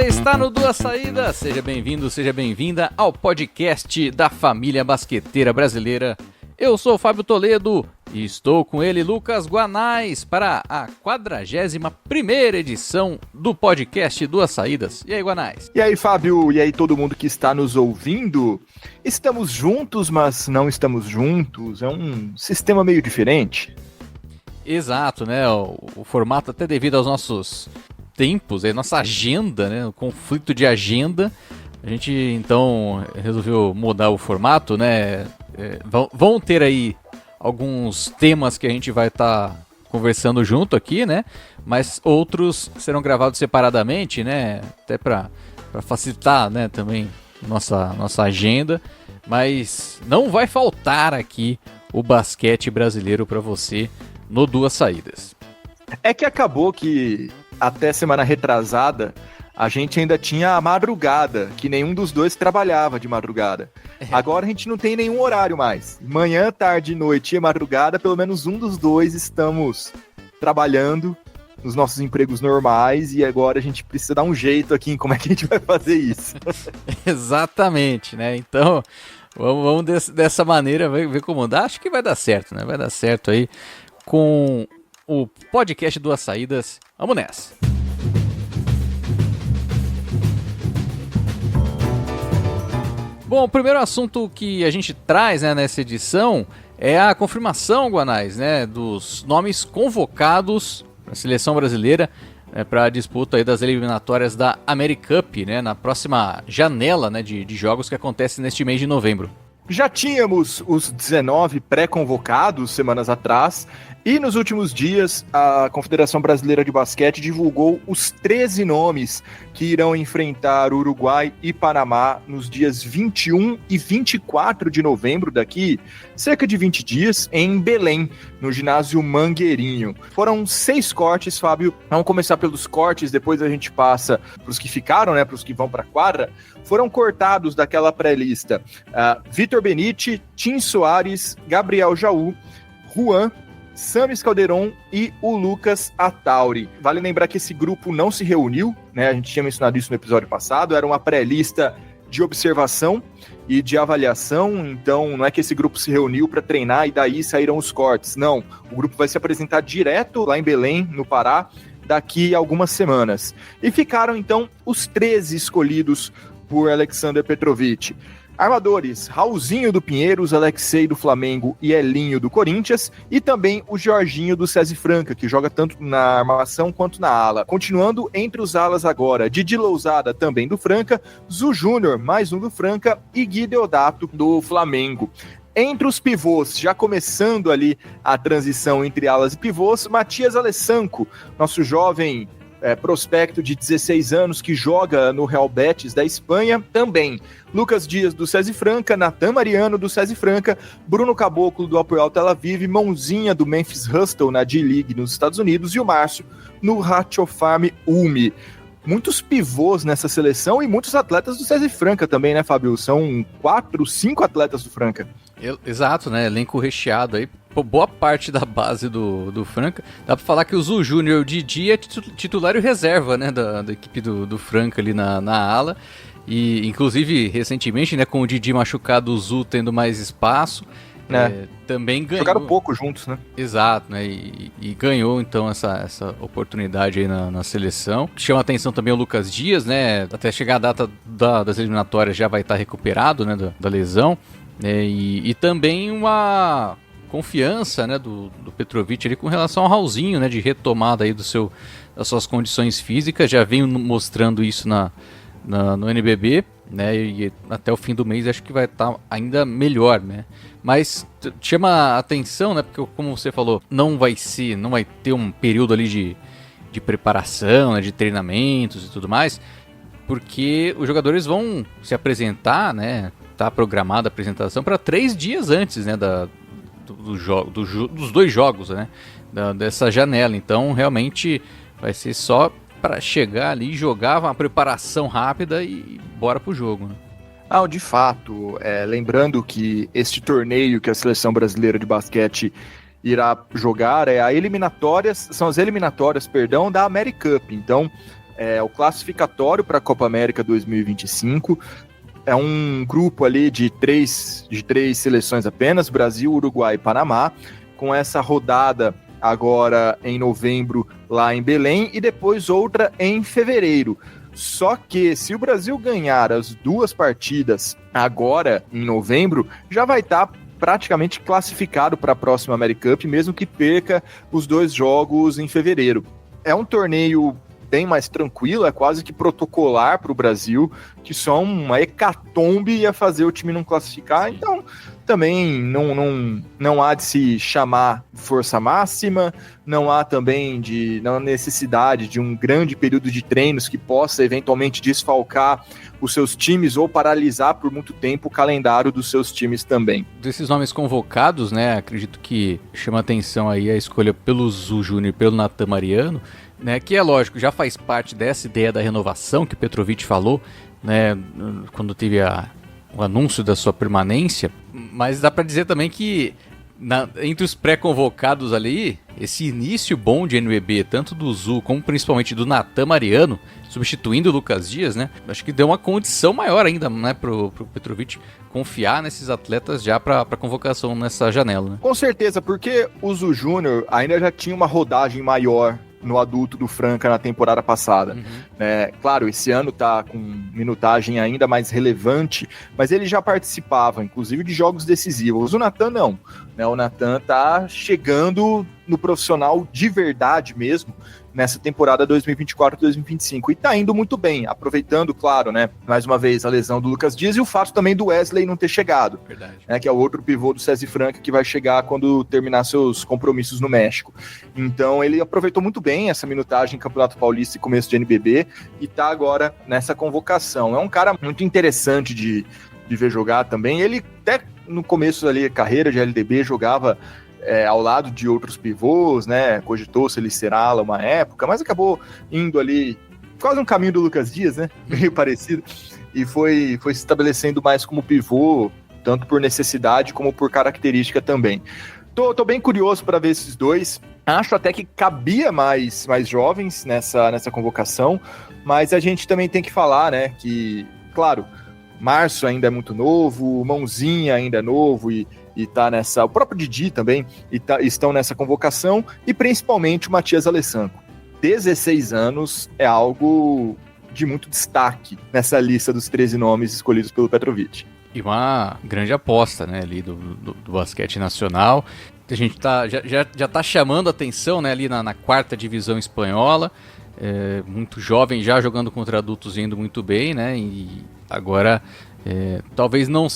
Você está no Duas Saídas, seja bem-vindo, seja bem-vinda ao podcast da família basqueteira brasileira. Eu sou o Fábio Toledo e estou com ele, Lucas Guanais, para a 41ª edição do podcast Duas Saídas. E aí, Guanais? E aí, Fábio, e aí todo mundo que está nos ouvindo? Estamos juntos, mas não estamos juntos, é um sistema meio diferente. Exato, né? O formato até devido aos nossos tempos, a nossa agenda, né? O conflito de agenda. A gente, então, resolveu mudar o formato, né? Vão ter aí alguns temas que a gente vai estar conversando junto aqui, né? Mas outros serão gravados separadamente, né? Até para facilitar, né? Também nossa agenda. Mas não vai faltar aqui o basquete brasileiro para você no Duas Saídas. É que acabou que até semana retrasada a gente ainda tinha a madrugada, que nenhum dos dois trabalhava de madrugada. Agora a gente não tem nenhum horário mais. Manhã, tarde, noite e madrugada, pelo menos um dos dois estamos trabalhando nos nossos empregos normais e agora a gente precisa dar um jeito aqui em como é que a gente vai fazer isso. Exatamente, né? Então, vamos dessa maneira ver como dá. Acho que vai dar certo, né? Vai dar certo aí com o podcast Duas Saídas. Vamos nessa! Bom, o primeiro assunto que a gente traz, né, nessa edição é a confirmação, Guanais, né, dos nomes convocados para a seleção brasileira para a disputa aí das eliminatórias da AmeriCup, né, na próxima janela, né, de jogos que acontece neste mês de novembro. Já tínhamos os 19 pré-convocados semanas atrás e nos últimos dias a Confederação Brasileira de Basquete divulgou os 13 nomes que irão enfrentar Uruguai e Panamá nos dias 21 e 24 de novembro, daqui cerca de 20 dias, em Belém, no ginásio Mangueirinho. Foram 6 cortes, Fábio. Vamos começar pelos cortes, depois a gente passa para os que ficaram, né, para os que vão para a quadra. Foram cortados daquela pré-lista Vitor Benite, Tim Soares, Gabriel Jaú, Juan, Samis Calderon e o Lucas Atauri. Vale lembrar que esse grupo não se reuniu, né? A gente tinha mencionado isso no episódio passado, era uma pré-lista de observação e de avaliação, então não é que esse grupo se reuniu para treinar e daí saíram os cortes, não. O grupo vai se apresentar direto lá em Belém, no Pará, daqui a algumas semanas. E ficaram então os 13 escolhidos por Alexander Petrovic. Armadores, Raulzinho do Pinheiros, Alexei do Flamengo e Elinho do Corinthians, e também o Jorginho do César Franca, que joga tanto na armação quanto na ala. Continuando entre os alas agora, Didi Lousada, também do Franca, Zu Júnior, mais um do Franca, e Gui Deodato do Flamengo. Entre os pivôs, já começando ali a transição entre alas e pivôs, Matias Alessanco, nosso jovem prospecto de 16 anos que joga no Real Betis da Espanha, também Lucas Dias do César Franca, Natan Mariano do César Franca, Bruno Caboclo do Apoel Tel Aviv, Mãozinha do Memphis Hustle na D-League nos Estados Unidos e o Márcio no Ratio Farm Ulm. Muitos pivôs nessa seleção e muitos atletas do César Franca também, né, Fábio? São 4, 5 atletas do Franca. Exato, né? Elenco recheado aí. Boa parte da base do Franca. Dá pra falar que o Zu Júnior e o Didi é titular e reserva, né? Da equipe do Franca ali na ala. E, inclusive, recentemente, né? Com o Didi machucado, o Zu tendo mais espaço. Também ganhou. Jogaram pouco juntos, né? Exato, né? E ganhou, então, essa oportunidade aí na seleção. Chama atenção também o Lucas Dias, né? Até chegar a data das eliminatórias já vai estar recuperado, né? Da lesão. E também uma confiança, né, do Petrovic ali com relação ao Raulzinho, né, de retomada aí das suas condições físicas, já vem mostrando isso no NBB, né, e até o fim do mês acho que vai estar ainda melhor, né, mas chama a atenção, né, porque como você falou, não vai ter um período ali de preparação, né, de treinamentos e tudo mais, porque os jogadores vão se apresentar, né, tá programada a apresentação para 3 dias antes, né, dos 2 jogos, né, dessa janela. Então realmente vai ser só para chegar ali, jogar uma preparação rápida e bora pro jogo, né? De fato, lembrando que este torneio que a Seleção Brasileira de Basquete irá jogar são as eliminatórias, da AmeriCup. Então, o classificatório para a Copa América 2025. É um grupo ali de três seleções apenas, Brasil, Uruguai e Panamá, com essa rodada agora em novembro lá em Belém e depois outra em fevereiro. Só que se o Brasil ganhar as 2 partidas agora em novembro, já vai estar praticamente classificado para a próxima America Cup, mesmo que perca os 2 jogos em fevereiro. É um torneio bem mais tranquilo, é quase que protocolar para o Brasil, que só uma hecatombe ia fazer o time não classificar, então também não há de se chamar força máxima, não há também não há necessidade de um grande período de treinos que possa eventualmente desfalcar os seus times ou paralisar por muito tempo o calendário dos seus times também. Desses nomes convocados, né, acredito que chama atenção aí a escolha pelo Zu Júnior e pelo Natan Mariano, né, que é lógico, já faz parte dessa ideia da renovação que o Petrovic falou, né, quando teve o anúncio da sua permanência, mas dá para dizer também que entre os pré-convocados ali, esse início bom de NBB, tanto do Zu como principalmente do Natan Mariano, substituindo o Lucas Dias, né, acho que deu uma condição maior ainda, né, pro Petrovic confiar nesses atletas já para convocação nessa janela, né? Com certeza, porque o Zu Júnior ainda já tinha uma rodagem maior no adulto do Franca na temporada passada. Claro, esse ano tá com minutagem ainda mais relevante, mas ele já participava, inclusive, de jogos decisivos. O Natan não, né? O Natan tá chegando no profissional de verdade mesmo, nessa temporada 2024-2025, e tá indo muito bem, aproveitando, claro, né, mais uma vez a lesão do Lucas Dias e o fato também do Wesley não ter chegado, né, que é o outro pivô do César Franca que vai chegar quando terminar seus compromissos no México. Então ele aproveitou muito bem essa minutagem em Campeonato Paulista e começo de NBB e tá agora nessa convocação. É um cara muito interessante de ver jogar também. Ele até no começo ali, carreira de LDB, jogava ao lado de outros pivôs, né? Cogitou-se ele ser ala uma época, mas acabou indo ali, quase um caminho do Lucas Dias, né? Meio parecido, e foi se estabelecendo mais como pivô, tanto por necessidade como por característica também. Tô bem curioso para ver esses dois. Acho até que cabia mais jovens nessa convocação, mas a gente também tem que falar, né? Que, claro, Márcio ainda é muito novo, Mãozinha ainda é novo e tá nessa, o próprio Didi também, estão nessa convocação, e principalmente o Matias Alessanco. 16 anos é algo de muito destaque nessa lista dos 13 nomes escolhidos pelo Petrovic. E uma grande aposta, né, ali do basquete nacional. A gente já tá chamando a atenção, né, ali na 4ª divisão espanhola, muito jovem, já jogando contra adultos, indo muito bem, né, e agora talvez não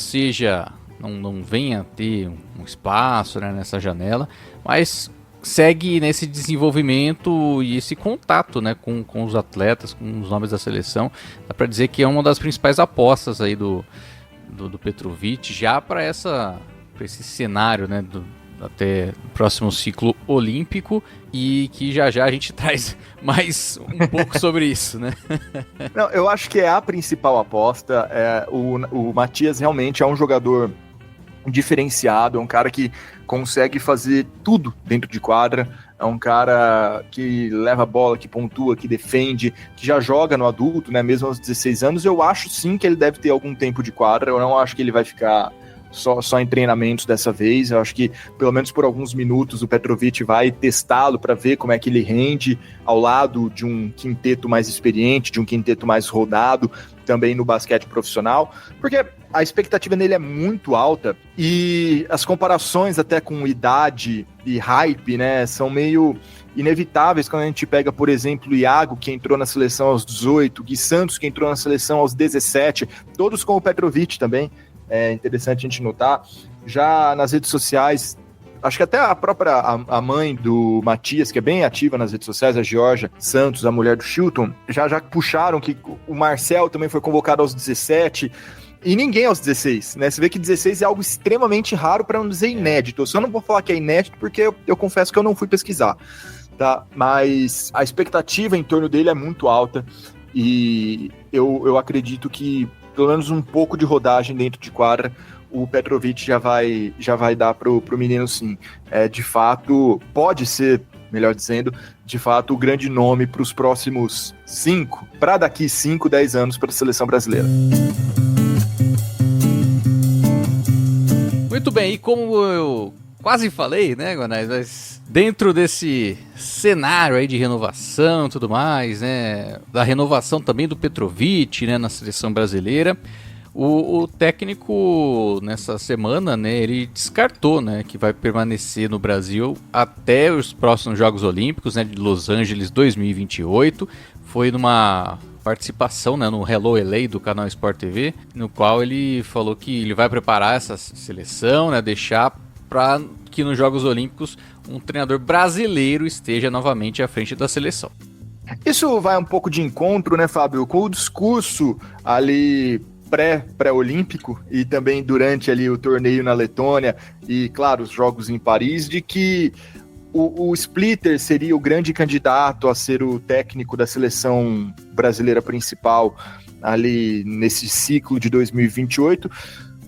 venha a ter um espaço, né, nessa janela, mas segue nesse desenvolvimento e esse contato, né, com os atletas, com os nomes da seleção. Dá para dizer que é uma das principais apostas aí do Petrovic já para esse cenário, né, até o próximo ciclo olímpico, e que já a gente traz mais um pouco sobre isso, né? Não, eu acho que é a principal aposta. O Matias realmente é um jogador diferenciado, é um cara que consegue fazer tudo dentro de quadra, é um cara que leva a bola, que pontua, que defende, que já joga no adulto, né, mesmo aos 16 anos. Eu acho sim que ele deve ter algum tempo de quadra, eu não acho que ele vai ficar só em treinamentos dessa vez. Eu acho que pelo menos por alguns minutos o Petrovic vai testá-lo para ver como é que ele rende ao lado de um quinteto mais experiente, de um quinteto mais rodado também no basquete profissional, porque a expectativa nele é muito alta e as comparações até com idade e hype, né, são meio inevitáveis quando a gente pega, por exemplo, o Iago, que entrou na seleção aos 18, Gui Santos, que entrou na seleção aos 17, todos com o Petrovic também. É interessante a gente notar. Já nas redes sociais, acho que até a mãe do Matias, que é bem ativa nas redes sociais, a Georgia Santos, a mulher do Chilton, já puxaram que o Marcel também foi convocado aos 17, e ninguém aos 16, né? Você vê que 16 é algo extremamente raro, para não dizer inédito. Eu só não vou falar que é inédito porque eu confesso que eu não fui pesquisar, tá? Mas a expectativa em torno dele é muito alta, e eu acredito que pelo menos um pouco de rodagem dentro de quadra o Petrovic já vai dar pro menino, sim. De fato, pode ser melhor dizendo, de fato, o grande nome para os próximos 5, 10 anos para a seleção brasileira. Muito bem, e como eu quase falei, né, Guanais, mas dentro desse cenário aí de renovação e tudo mais, né, da renovação também do Petrovic, né, na seleção brasileira, o técnico nessa semana, né, ele descartou, né, que vai permanecer no Brasil até os próximos Jogos Olímpicos, né, de Los Angeles 2028. Foi numa participação, né, no Hello LA do canal Sport TV, no qual ele falou que ele vai preparar essa seleção, né, deixar para que nos Jogos Olímpicos um treinador brasileiro esteja novamente à frente da seleção. Isso vai um pouco de encontro, né, Fábio, com o discurso ali pré-olímpico e também durante ali o torneio na Letônia e, claro, os Jogos em Paris, de que o Splitter seria o grande candidato a ser o técnico da seleção brasileira principal ali nesse ciclo de 2028.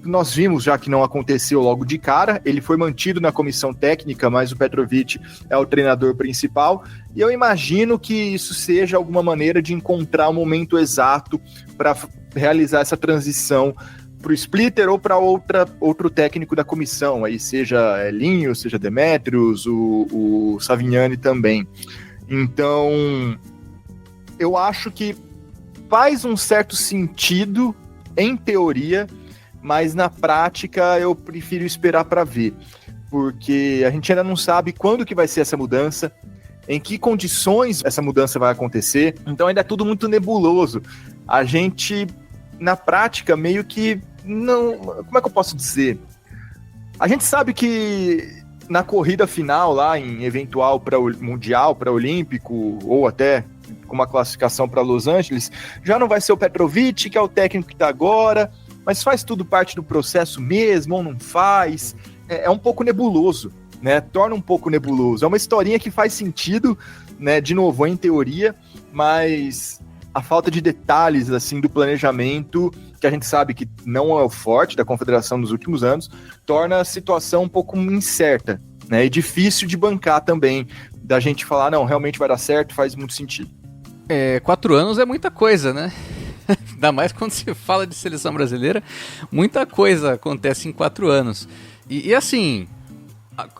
Nós vimos já que não aconteceu logo de cara, ele foi mantido na comissão técnica, mas o Petrovic é o treinador principal, e eu imagino que isso seja alguma maneira de encontrar o momento exato para realizar essa transição para o Splitter ou para outro técnico da comissão, aí seja Elinho, seja Demetrios, o Savignani também. Então, eu acho que faz um certo sentido, em teoria, mas na prática eu prefiro esperar para ver, porque a gente ainda não sabe quando que vai ser essa mudança, em que condições essa mudança vai acontecer, então ainda é tudo muito nebuloso. A gente, na prática, meio que não... Como é que eu posso dizer? A gente sabe que na corrida final lá, em eventual para o Mundial, para o Olímpico, ou até com uma classificação para Los Angeles, já não vai ser o Petrovic, que é o técnico que está agora, mas faz tudo parte do processo mesmo, ou não faz? É um pouco nebuloso, né? Torna um pouco nebuloso. É uma historinha que faz sentido, né? De novo, em teoria, mas a falta de detalhes, assim, do planejamento, que a gente sabe que não é o forte da Confederação nos últimos anos, torna a situação um pouco incerta, né? E difícil de bancar também, da gente falar, não, realmente vai dar certo, faz muito sentido. 4 anos é muita coisa, né? Ainda mais quando se fala de seleção brasileira, muita coisa acontece em 4 anos. E assim,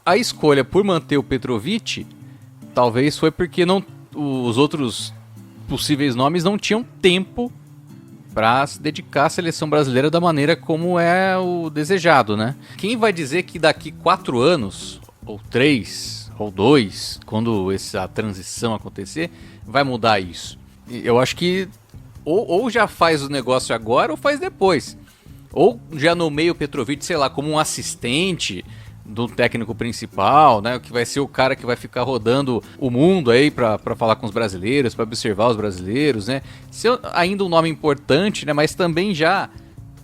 a escolha por manter o Petrovic, talvez foi porque os outros possíveis nomes não tinham tempo para se dedicar à seleção brasileira da maneira como é o desejado, né? Quem vai dizer que daqui 4 anos, ou 3, ou 2, quando essa transição acontecer, vai mudar isso? Eu acho que ou já faz o negócio agora ou faz depois. Ou já nomeia o Petrovic, sei lá, como um assistente do técnico principal, né? Que vai ser o cara que vai ficar rodando o mundo aí pra falar com os brasileiros, pra observar os brasileiros, né? Ainda um nome importante, né? Mas também já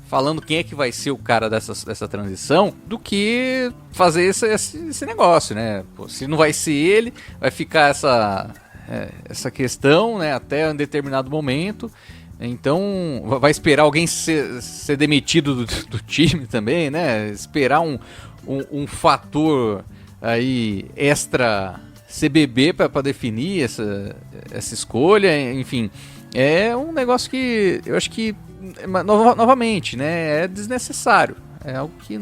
falando quem é que vai ser o cara dessa transição, do que fazer esse negócio, né? Pô, se não vai ser ele, vai ficar essa questão, né, até um determinado momento. Então vai esperar alguém ser demitido do time também, né? Esperar um fator aí extra CBB para definir essa escolha. Enfim, é um negócio que eu acho que novamente, né, é desnecessário. É algo que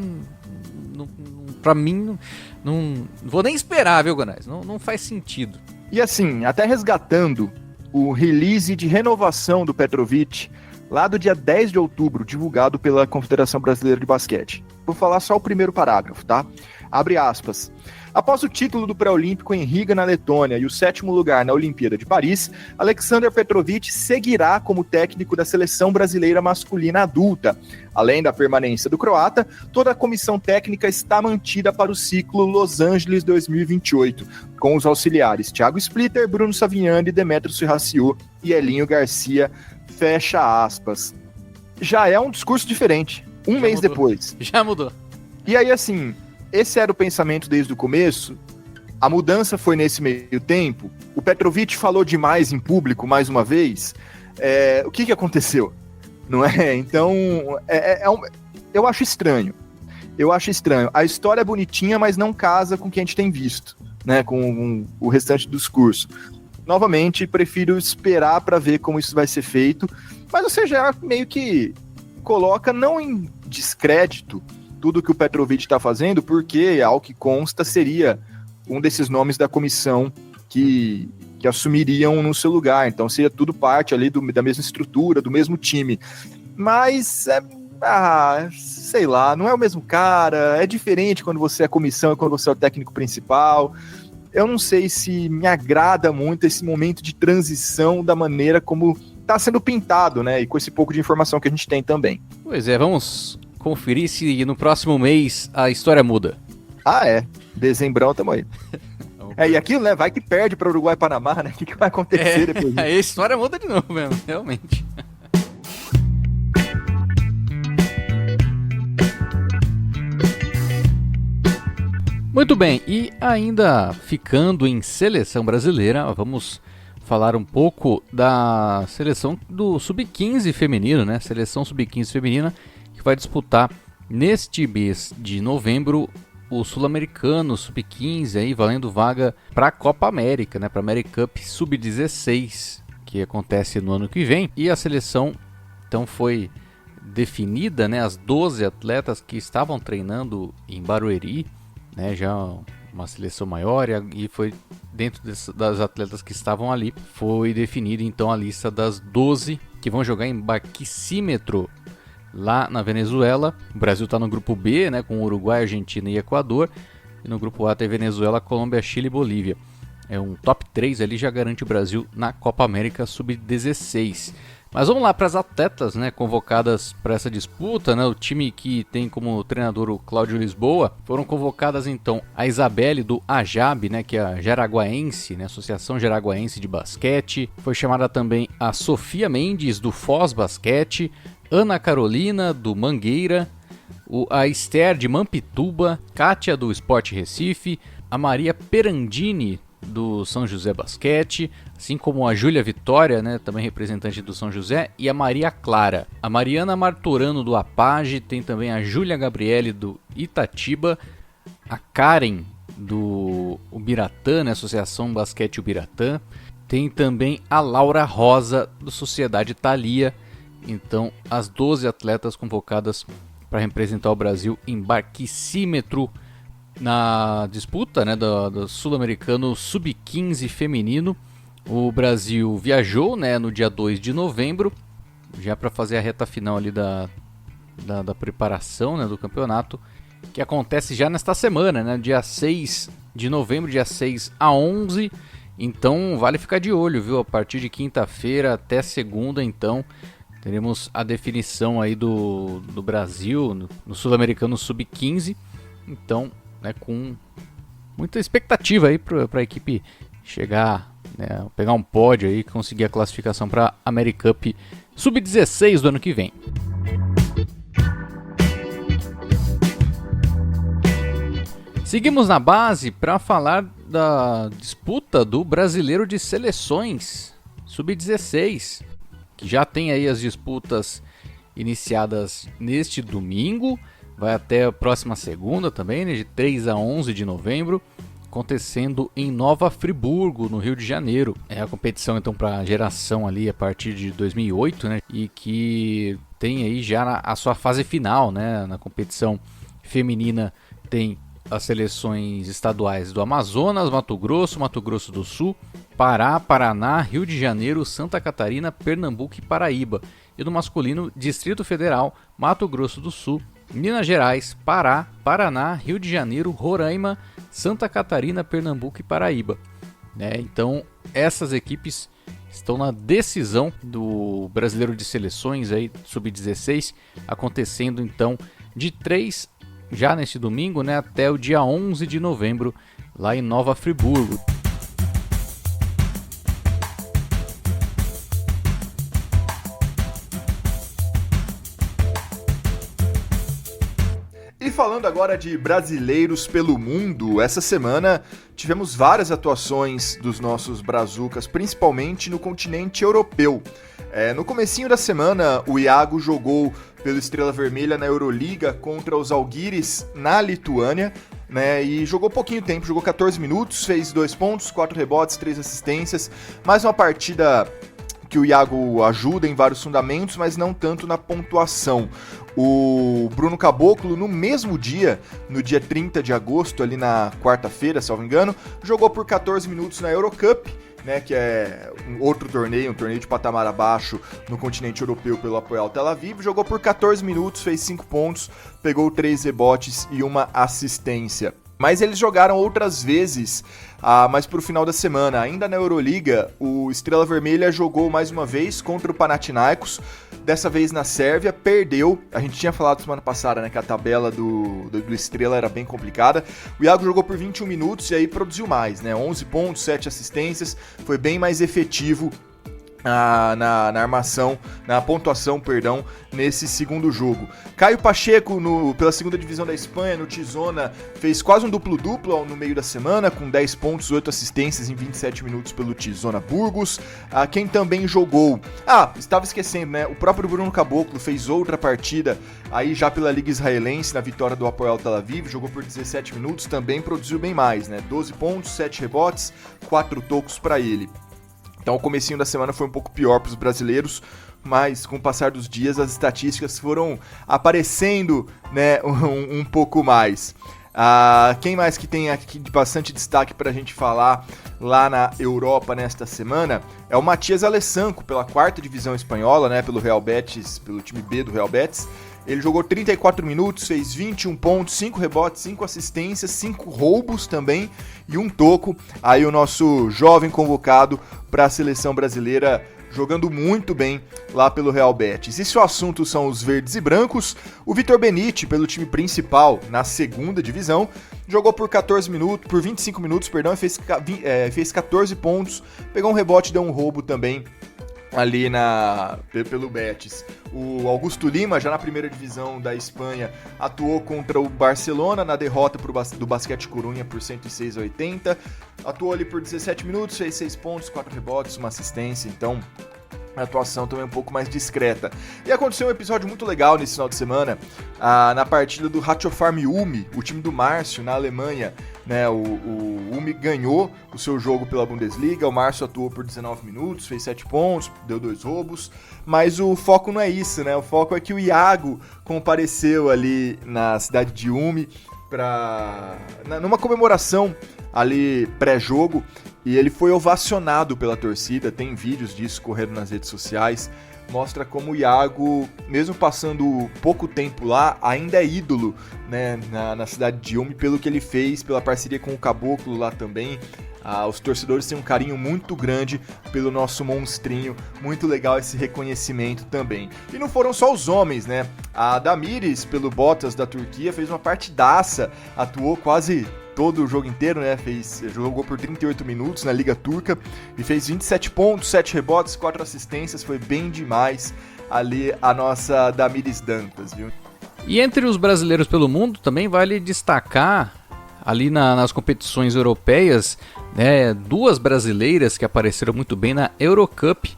para mim não vou nem esperar, viu, Guanais? Não faz sentido. E assim, até resgatando o release de renovação do Petrovic, lá do dia 10 de outubro, divulgado pela Confederação Brasileira de Basquete. Vou falar só o primeiro parágrafo, tá? Abre aspas. Após o título do pré-olímpico em Riga, na Letônia, e o 7º lugar na Olimpíada de Paris, Aleksandar Petrovic seguirá como técnico da seleção brasileira masculina adulta. Além da permanência do croata, toda a comissão técnica está mantida para o ciclo Los Angeles 2028, com os auxiliares Thiago Splitter, Bruno Savignani, Demetrios Serraciu e Elinho Garcia, fecha aspas. Já é um discurso diferente, um mês depois. Já mudou. E aí, assim, esse era o pensamento desde o começo, a mudança foi nesse meio tempo, o Petrovic falou demais em público, mais uma vez, o que aconteceu? Não é? Então, eu acho estranho, a história é bonitinha, mas não casa com o que a gente tem visto, né, com o restante dos cursos. Novamente, prefiro esperar para ver como isso vai ser feito, mas você já meio que coloca não em descrédito tudo que o Petrovic está fazendo, porque, ao que consta, seria um desses nomes da comissão que assumiriam no seu lugar. Então, seria tudo parte ali da mesma estrutura, do mesmo time. Mas, sei lá, não é o mesmo cara, é diferente quando você é comissão e quando você é o técnico principal. Eu não sei se me agrada muito esse momento de transição da maneira como está sendo pintado, né? E com esse pouco de informação que a gente tem também. Pois é, vamos conferir se no próximo mês a história muda. Dezembrão tamo aí. E aquilo, né? Vai que perde para Uruguai e Panamá, né? O que vai acontecer depois disso? Aí a história muda de novo mesmo, realmente. Muito bem, e ainda ficando em seleção brasileira, vamos falar um pouco da seleção do Sub-15 feminino, né? Seleção Sub-15 feminina que vai disputar neste mês de novembro o Sul-Americano Sub-15, aí valendo vaga para a Copa América, né? Para a AmeriCup Sub-16, que acontece no ano que vem. E a seleção então foi definida, né? As 12 atletas que estavam treinando em Barueri, né, já uma seleção maior, e foi dentro das atletas que estavam ali, foi definida então a lista das 12 que vão jogar em Barquisimeto lá na Venezuela. O Brasil está no grupo B, né, com Uruguai, Argentina e Equador, e no grupo A tem Venezuela, Colômbia, Chile e Bolívia. É um top 3 ali, já garante o Brasil na Copa América Sub-16. Mas vamos lá para as atletas, né, convocadas para essa disputa, né, o time que tem como treinador o Cláudio Lisboa. Foram convocadas então a Isabelle do AJAB, né, que é a Jaraguaense, né, Associação Jaraguaense de Basquete. Foi chamada também a Sofia Mendes do Foz Basquete, Ana Carolina do Mangueira, a Esther de Mampituba, Kátia do Sport Recife, a Maria Perandini do São José Basquete, assim como a Júlia Vitória, né, também representante do São José, e a Maria Clara. A Mariana Martorano do Apage, tem também a Júlia Gabriele do Itatiba, a Karen do Ubiratã, né, Associação Basquete Ubiratã, tem também a Laura Rosa do Sociedade Thalia. Então, as 12 atletas convocadas para representar o Brasil em Barquisimeto na disputa, né, do Sul-Americano Sub-15 feminino. O Brasil viajou, né, no dia 2 de novembro, já para fazer a reta final ali da preparação, né, do campeonato, que acontece já nesta semana, né, dia 6 de novembro, dia 6 a 11. Então vale ficar de olho, viu? A partir de quinta-feira até segunda, então, teremos a definição aí do Brasil no Sul-Americano Sub-15. Então, né, com muita expectativa aí para a equipe chegar, né, pegar um pódio aí e conseguir a classificação para a AmeriCup Sub-16 do ano que vem. Seguimos na base para falar da disputa do Brasileiro de Seleções Sub-16, que já tem aí as disputas iniciadas neste domingo. Vai até a próxima segunda também, né, de 3 a 11 de novembro, acontecendo em Nova Friburgo, no Rio de Janeiro. É a competição então para a geração ali a partir de 2008, né, e que tem aí já a sua fase final, né. Na competição feminina tem as seleções estaduais do Amazonas, Mato Grosso do Sul, Pará, Paraná, Rio de Janeiro, Santa Catarina, Pernambuco e Paraíba. E no masculino, Distrito Federal, Mato Grosso do Sul, Minas Gerais, Pará, Paraná, Rio de Janeiro, Roraima, Santa Catarina, Pernambuco e Paraíba. Então, essas equipes estão na decisão do Brasileiro de Seleções aí, Sub-16, acontecendo então de 3 já neste domingo, né, até o dia 11 de novembro, lá em Nova Friburgo. E falando agora de brasileiros pelo mundo, essa semana tivemos várias atuações dos nossos brazucas, principalmente no continente europeu. No comecinho da semana, o Iago jogou pelo Estrela Vermelha na Euroliga contra os Žalgiris na Lituânia. né? E jogou pouquinho tempo, jogou 14 minutos, fez 2 pontos, 4 rebotes, 3 assistências. Mais uma partida que o Iago ajuda em vários fundamentos, mas não tanto na pontuação. O Bruno Caboclo, no mesmo dia, no dia 30 de agosto, ali na quarta-feira, salvo engano, jogou por 14 minutos na Eurocup, né, que é um torneio de patamar abaixo no continente europeu pelo Hapoel Tel Aviv. Jogou por 14 minutos, fez 5 pontos, pegou 3 rebotes e uma assistência. Mas eles jogaram outras vezes, mas pro final da semana. Ainda na Euroliga, o Estrela Vermelha jogou mais uma vez contra o Panathinaikos, dessa vez na Sérvia, perdeu. A gente tinha falado semana passada, né, que a tabela do Estrela era bem complicada. O Iago jogou por 21 minutos e aí produziu mais, né, 11 pontos, 7 assistências, foi bem mais efetivo na armação, na pontuação, perdão, nesse segundo jogo. Caio Pacheco, pela segunda divisão da Espanha, no Tizona, fez quase um duplo-duplo no meio da semana, com 10 pontos, 8 assistências em 27 minutos pelo Tizona Burgos. Quem também jogou... estava esquecendo, né? O próprio Bruno Caboclo fez outra partida, aí já pela Liga Israelense, na vitória do Hapoel Tel Aviv, jogou por 17 minutos, também produziu bem mais, né? 12 pontos, 7 rebotes, 4 tocos para ele. Então o comecinho da semana foi um pouco pior para os brasileiros, mas com o passar dos dias as estatísticas foram aparecendo, né, um pouco mais. Quem mais que tem aqui de bastante destaque para a gente falar lá na Europa nesta semana é o Matias Alessanco, pela 4ª divisão espanhola, né, pelo Real Betis, pelo time B do Real Betis. Ele jogou 34 minutos, fez 21 pontos, 5 rebotes, 5 assistências, 5 roubos também e um toco. Aí o nosso jovem convocado para a seleção brasileira jogando muito bem lá pelo Real Betis. E se o assunto são os verdes e brancos, o Vitor Benite, pelo time principal na 2ª divisão, jogou por 25 minutos, e fez 14 pontos, pegou um rebote e deu um roubo também ali pelo Betis. O Augusto Lima, já na 1ª divisão da Espanha, atuou contra o Barcelona na derrota do Basquete Corunha por 106-80. Atuou ali por 17 minutos, fez 6 pontos, 4 rebotes, uma assistência, então a atuação também é um pouco mais discreta. E aconteceu um episódio muito legal nesse final de semana, na partida do Ratiofarm Ulm, o time do Márcio, na Alemanha, né? O Ulm ganhou o seu jogo pela Bundesliga, o Márcio atuou por 19 minutos, fez 7 pontos, deu 2 roubos, mas o foco não é isso, né? O foco é que o Iago compareceu ali na cidade de Ulm numa comemoração ali pré-jogo, e ele foi ovacionado pela torcida. Tem vídeos disso correndo nas redes sociais, mostra como o Iago, mesmo passando pouco tempo lá, ainda é ídolo, né, na cidade de Ulm, pelo que ele fez, pela parceria com o Caboclo lá também. Os torcedores têm um carinho muito grande pelo nosso monstrinho, muito legal esse reconhecimento também. E não foram só os homens, né? A Damiris, pelo Botas da Turquia, fez uma partidaça, atuou quase todo o jogo inteiro, né? Jogou por 38 minutos na Liga Turca e fez 27 pontos, 7 rebotes, 4 assistências, foi bem demais ali a nossa Damiris Dantas, viu? E entre os brasileiros pelo mundo também vale destacar ali nas competições europeias, né, 2 brasileiras que apareceram muito bem na Eurocup,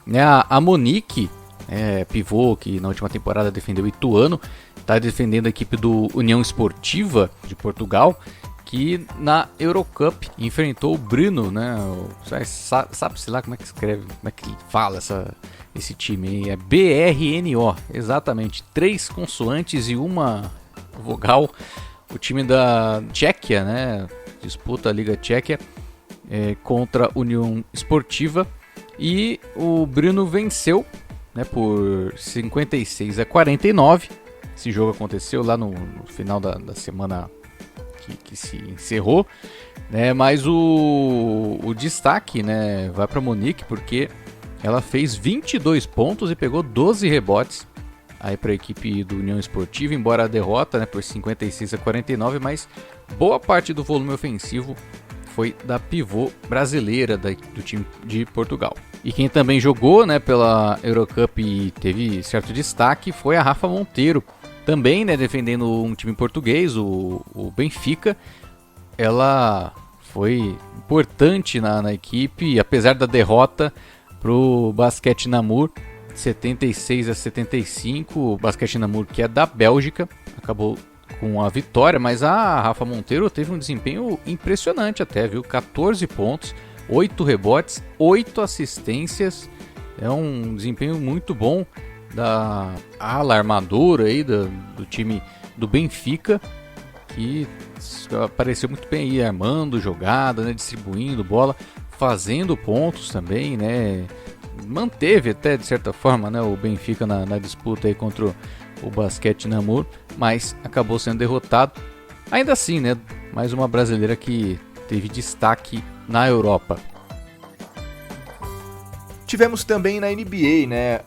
né, a Monique, pivô, que na última temporada defendeu o Ituano, está defendendo a equipe do União Esportiva de Portugal, que na Eurocup enfrentou o Brno, né, sabe-se lá como é que escreve, como é que fala esse time, é BRNO, exatamente, 3 consoantes e uma vogal. O time da Tchequia, né, disputa a Liga Tchequia contra a União Esportiva, e o Brno venceu, né, por 56-49. Esse jogo aconteceu lá no final da semana que se encerrou, né, mas o destaque, né, vai para a Monique, porque ela fez 22 pontos e pegou 12 rebotes aí para a equipe do União Esportiva, embora a derrota, né, por 56-49, mas boa parte do volume ofensivo foi da pivô brasileira do time de Portugal. E quem também jogou, né, pela Eurocup e teve certo destaque foi a Rafa Monteiro, também, né, defendendo um time português, o Benfica. Ela foi importante na equipe, apesar da derrota para o Basquete Namur, 76-75, o Basquete Namur, que é da Bélgica, acabou com a vitória, mas a Rafa Monteiro teve um desempenho impressionante até, viu? 14 pontos, 8 rebotes, 8 assistências. É um desempenho muito bom da ala armadora aí do time do Benfica, que apareceu muito bem aí, armando jogada, né, distribuindo bola, fazendo pontos também, né? Manteve até de certa forma, né, o Benfica na disputa aí contra o Basquete Namur, mas acabou sendo derrotado. Ainda assim, né, mais uma brasileira que teve destaque na Europa. Tivemos também na NBA, né,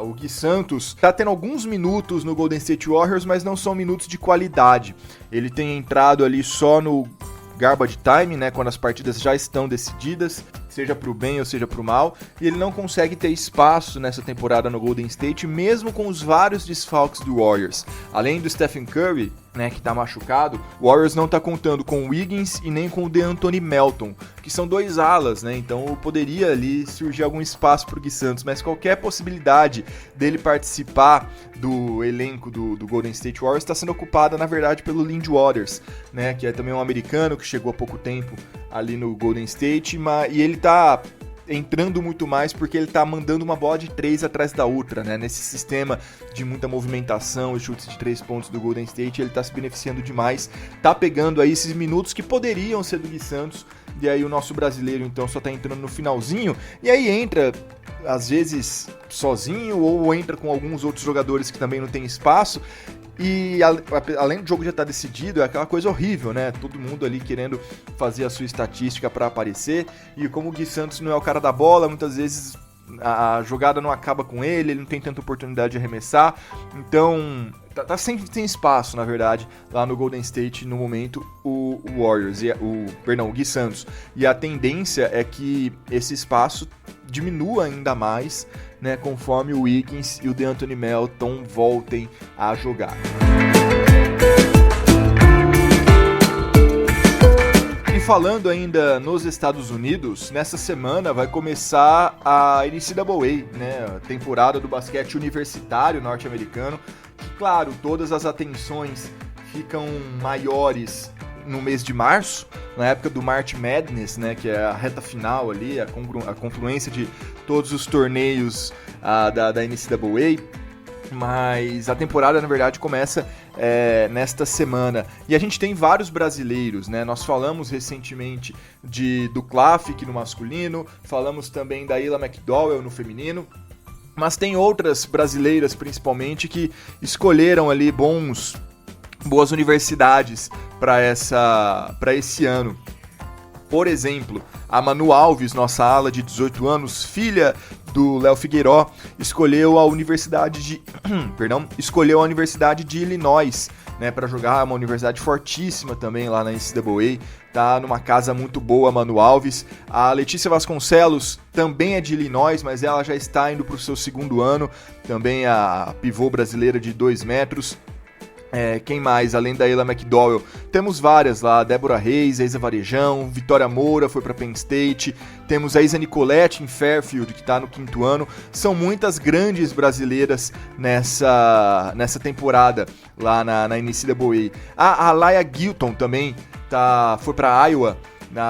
o Gui Santos tá tendo alguns minutos no Golden State Warriors, mas não são minutos de qualidade. Ele tem entrado ali só no garbage time, né, quando as partidas já estão decididas, seja pro bem ou seja pro mal, e ele não consegue ter espaço nessa temporada no Golden State, mesmo com os vários desfalques do Warriors. Além do Stephen Curry, né, que tá machucado, o Warriors não tá contando com o Wiggins e nem com o DeAnthony Melton, que são 2 alas, né, então poderia ali surgir algum espaço pro Gui Santos, mas qualquer possibilidade dele participar do elenco do Golden State Warriors está sendo ocupada, na verdade, pelo Lindy Waters, né, que é também um americano que chegou há pouco tempo ali no Golden State, e ele tá entrando muito mais porque ele tá mandando uma bola de 3 atrás da outra, né? Nesse sistema de muita movimentação e chutes de 3 pontos do Golden State, ele tá se beneficiando demais, tá pegando aí esses minutos que poderiam ser do Gui Santos, e aí o nosso brasileiro então só tá entrando no finalzinho, e aí entra às vezes sozinho ou entra com alguns outros jogadores que também não tem espaço. E além do jogo já estar decidido, é aquela coisa horrível, né? Todo mundo ali querendo fazer a sua estatística para aparecer. E como o Gui Santos não é o cara da bola, muitas vezes a jogada não acaba com ele não tem tanta oportunidade de arremessar. Então, tá sem espaço, na verdade, lá no Golden State no momento, o Warriors, o Gui Santos. E a tendência é que esse espaço diminua ainda mais, né, conforme o Wiggins e o DeAnthony Melton voltem a jogar. E falando ainda nos Estados Unidos, nessa semana vai começar a NCAA, né, a temporada do basquete universitário norte-americano, que, claro, todas as atenções ficam maiores no mês de março, na época do March Madness, né, que é a reta final ali, a confluência de todos os torneios da NCAA, mas a temporada, na verdade, começa nesta semana. E a gente tem vários brasileiros, né? Nós falamos recentemente do Clafic no masculino, falamos também da Ila McDowell no feminino, mas tem outras brasileiras, principalmente, que escolheram ali boas universidades para esse ano. Por exemplo, a Manu Alves, nossa ala de 18 anos, filha do Léo Figueiró, escolheu a Universidade de Illinois, né, para jogar, uma universidade fortíssima também lá na NCAA, tá numa casa muito boa, a Manu Alves. A Letícia Vasconcelos também é de Illinois, mas ela já está indo para o seu 2º ano, também a pivô brasileira de 2 metros. Quem mais? Além da Ila McDowell, temos várias lá, Débora Reis, a Isa Varejão, Vitória Moura foi para Penn State, temos a Isa Nicoletti em Fairfield, que está no 5º ano. São muitas grandes brasileiras nessa temporada lá na NCAA. A Laia Gilton também foi para Iowa,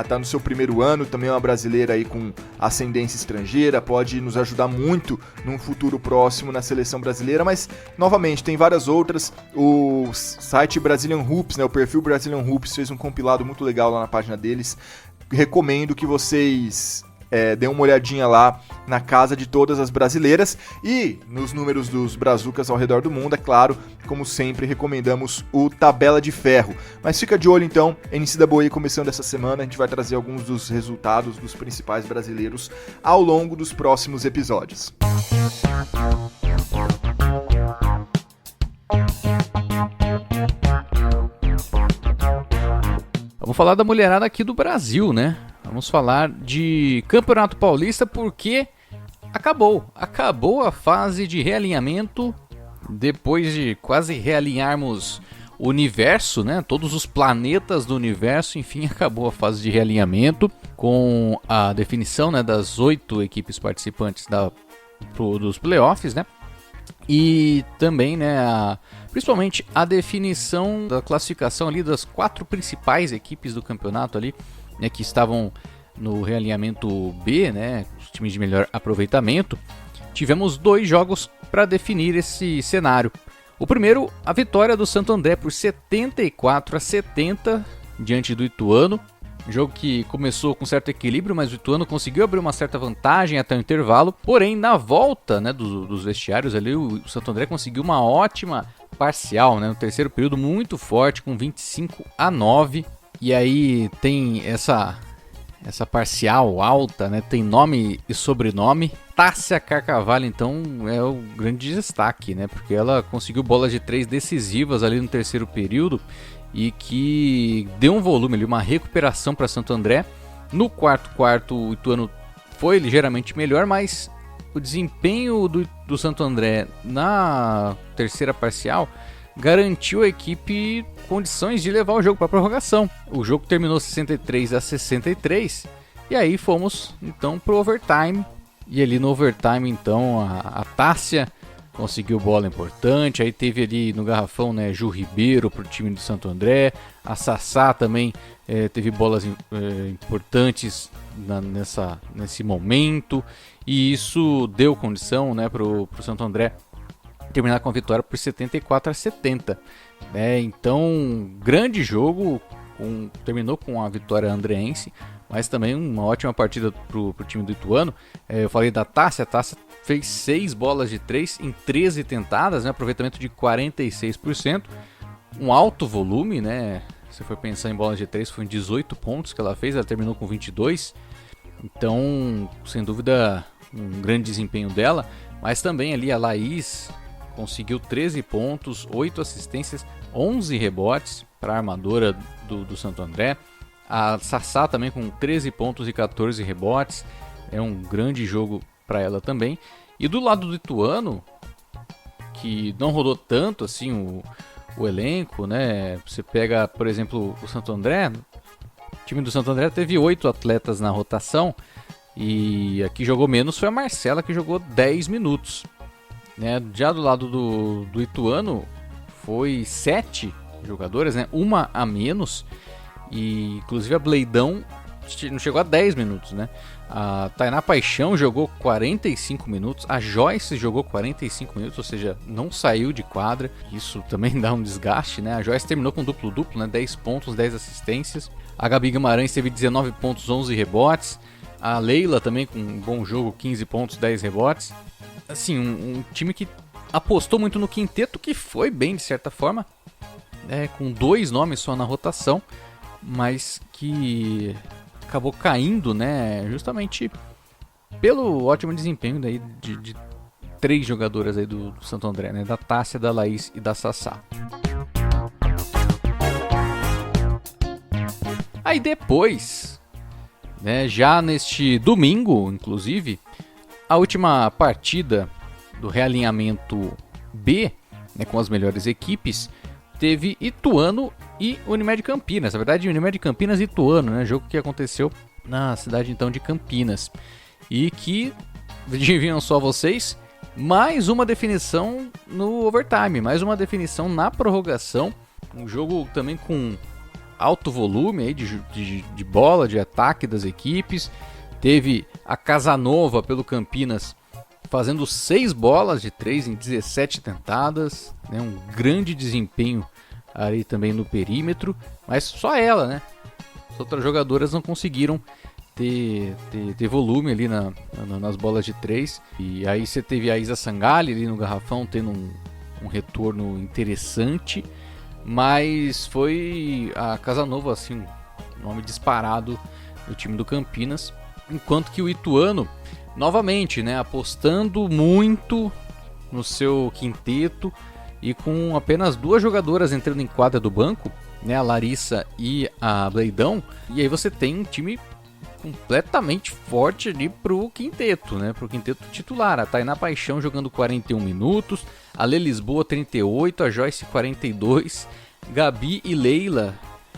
tá no seu 1º ano, também é uma brasileira aí com ascendência estrangeira, pode nos ajudar muito num futuro próximo na seleção brasileira, mas, novamente, tem várias outras. O site Brazilian Hoops, né, o perfil Brazilian Hoops, fez um compilado muito legal lá na página deles. Recomendo que vocês deem uma olhadinha lá na casa de todas as brasileiras e nos números dos brazucas ao redor do mundo, é claro, como sempre, recomendamos o Tabela de Ferro. Mas fica de olho então, NCAA começando essa semana, a gente vai trazer alguns dos resultados dos principais brasileiros ao longo dos próximos episódios. Vamos falar da mulherada aqui do Brasil, né? Vamos falar de Campeonato Paulista porque acabou a fase de realinhamento. Depois de quase realinharmos o universo, né? Todos os planetas do universo, enfim, acabou a fase de realinhamento com a definição, né, das 8 equipes participantes dos playoffs, né? E também, né, principalmente a definição da classificação ali das 4 principais equipes do campeonato ali, né, que estavam no realinhamento B, né, os times de melhor aproveitamento. Tivemos 2 jogos para definir esse cenário. O primeiro, a vitória do Santo André por 74-70 diante do Ituano. Jogo que começou com certo equilíbrio, mas o Ituano conseguiu abrir uma certa vantagem até o intervalo. Porém, na volta, né, dos vestiários ali, o Santo André conseguiu uma ótima parcial, né, no terceiro período, muito forte, com 25-9. E aí tem essa parcial alta, né, tem nome e sobrenome. Tássia Carcavalho, então, é o grande destaque, né, porque ela conseguiu bolas de 3 decisivas ali no terceiro período e que deu um volume ali, uma recuperação para Santo André. No quarto, o Ituano foi ligeiramente melhor, mas o desempenho do Santo André na terceira parcial garantiu à equipe condições de levar o jogo para a prorrogação. O jogo terminou 63-63 e aí fomos então para o overtime. E ali no overtime, então, a Tássia conseguiu bola importante. Aí teve ali no garrafão, né, Ju Ribeiro para o time do Santo André. A Sassá também teve bolas importantes nesse momento. E isso deu condição, né, para o Santo André terminar com a vitória por 74-70. Então, grande jogo. Terminou com a vitória andreense, mas também uma ótima partida para o time do Ituano. Eu falei da Tássia. A Tássia fez 6 bolas de 3 em 13 tentadas, né, aproveitamento de 46%. Um alto volume, né? Se for pensar em bolas de 3, foi em 18 pontos que ela fez, ela terminou com 22. Então, sem dúvida, um grande desempenho dela. Mas também ali a Laís conseguiu 13 pontos, 8 assistências, 11 rebotes para a armadora do Santo André. A Sassá também com 13 pontos e 14 rebotes. É um grande jogo para ela também. E do lado do Ituano, que não rodou tanto assim o elenco, né? Você pega, por exemplo, o Santo André. O time do Santo André teve 8 atletas na rotação. E a que jogou menos foi a Marcela, que jogou 10 minutos. Né? Já do lado do Ituano, foi 7 jogadoras, né? Uma a menos. E inclusive a Bleidão não chegou a 10 minutos, né? A Tainá Paixão jogou 45 minutos, a Joyce jogou 45 minutos, ou seja, não saiu de quadra. Isso também dá um desgaste, né? A Joyce terminou com duplo-duplo, né? 10 pontos, 10 assistências. A Gabi Guimarães teve 19 pontos, 11 rebotes. A Leila também com um bom jogo, 15 pontos, 10 rebotes. Assim, um time que apostou muito no quinteto, que foi bem de certa forma, né? Com 2 nomes só na rotação, mas que acabou caindo, né, justamente pelo ótimo desempenho daí de 3 jogadoras aí do Santo André, né, da Tássia, da Laís e da Sassá. Aí depois, né, já neste domingo, inclusive, a última partida do realinhamento B, né, com as melhores equipes, teve Ituano e Unimed Campinas. Na verdade, Unimed Campinas e Ituano, né? Jogo que aconteceu na cidade então de Campinas. E que, adivinham só vocês, mais uma definição no overtime, mais uma definição na prorrogação. Um jogo também com alto volume aí de bola, de ataque das equipes. Teve a Casanova pelo Campinas fazendo 6 bolas de 3 em 17 tentadas, né? Um grande desempenho ali também no perímetro, mas só ela, né? As outras jogadoras não conseguiram ter volume ali nas bolas de 3. E aí você teve a Isa Sangalli ali no garrafão tendo um retorno interessante, mas foi a Casanova, assim, um nome disparado do time do Campinas, enquanto que o Ituano, novamente, né, apostando muito no seu quinteto e com apenas 2 jogadoras entrando em quadra do banco, né, a Larissa e a Bleidão. E aí você tem um time completamente forte ali pro quinteto, né, pro quinteto titular. A Tainá Paixão jogando 41 minutos, a Lê Lisboa 38, a Joyce 42, Gabi e Leila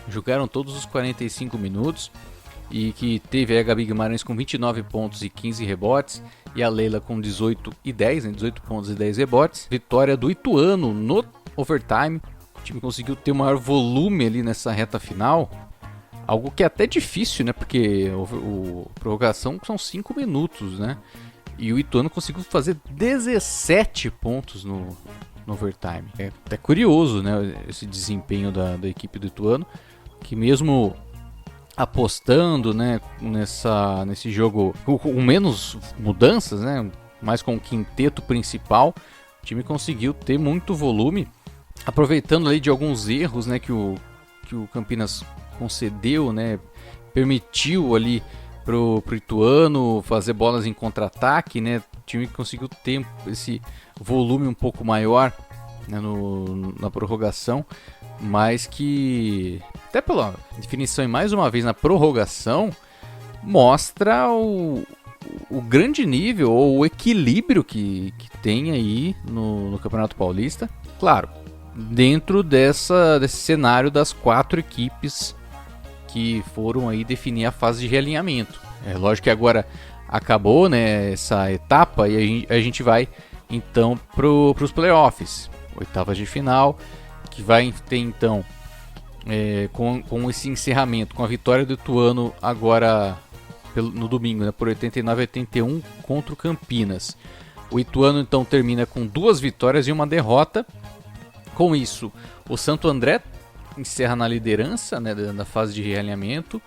jogaram todos os 45 minutos. E que teve a Gabi Guimarães com 29 pontos e 15 rebotes. E a Leila com 18 e 10, né? 18 pontos e 10 rebotes. Vitória do Ituano no overtime. O time conseguiu ter um maior volume ali nessa reta final. Algo que é até difícil, né? Porque a prorrogação são 5 minutos, né? E o Ituano conseguiu fazer 17 pontos no overtime. É até curioso, né? Esse desempenho da equipe do Ituano, que mesmo apostando, né, nesse jogo com menos mudanças, né? Mais com o quinteto principal, o time conseguiu ter muito volume, aproveitando ali de alguns erros, né, que o Campinas concedeu, né, permitiu ali pro Ituano fazer bolas em contra-ataque, né, o time conseguiu ter esse volume um pouco maior, né, na prorrogação, mas que até pela definição e mais uma vez na prorrogação mostra o grande nível ou o equilíbrio que tem aí no Campeonato Paulista, claro, dentro desse cenário das 4 equipes que foram aí definir a fase de realinhamento. É lógico que agora acabou, né, essa etapa e a gente vai então para os playoffs, oitavas de final, que vai ter então com esse encerramento, com a vitória do Ituano agora no domingo, né, por 89-81 contra o Campinas. O Ituano então termina com 2 vitórias e 1 derrota. Com isso, o Santo André encerra na liderança, né, da fase de realinhamento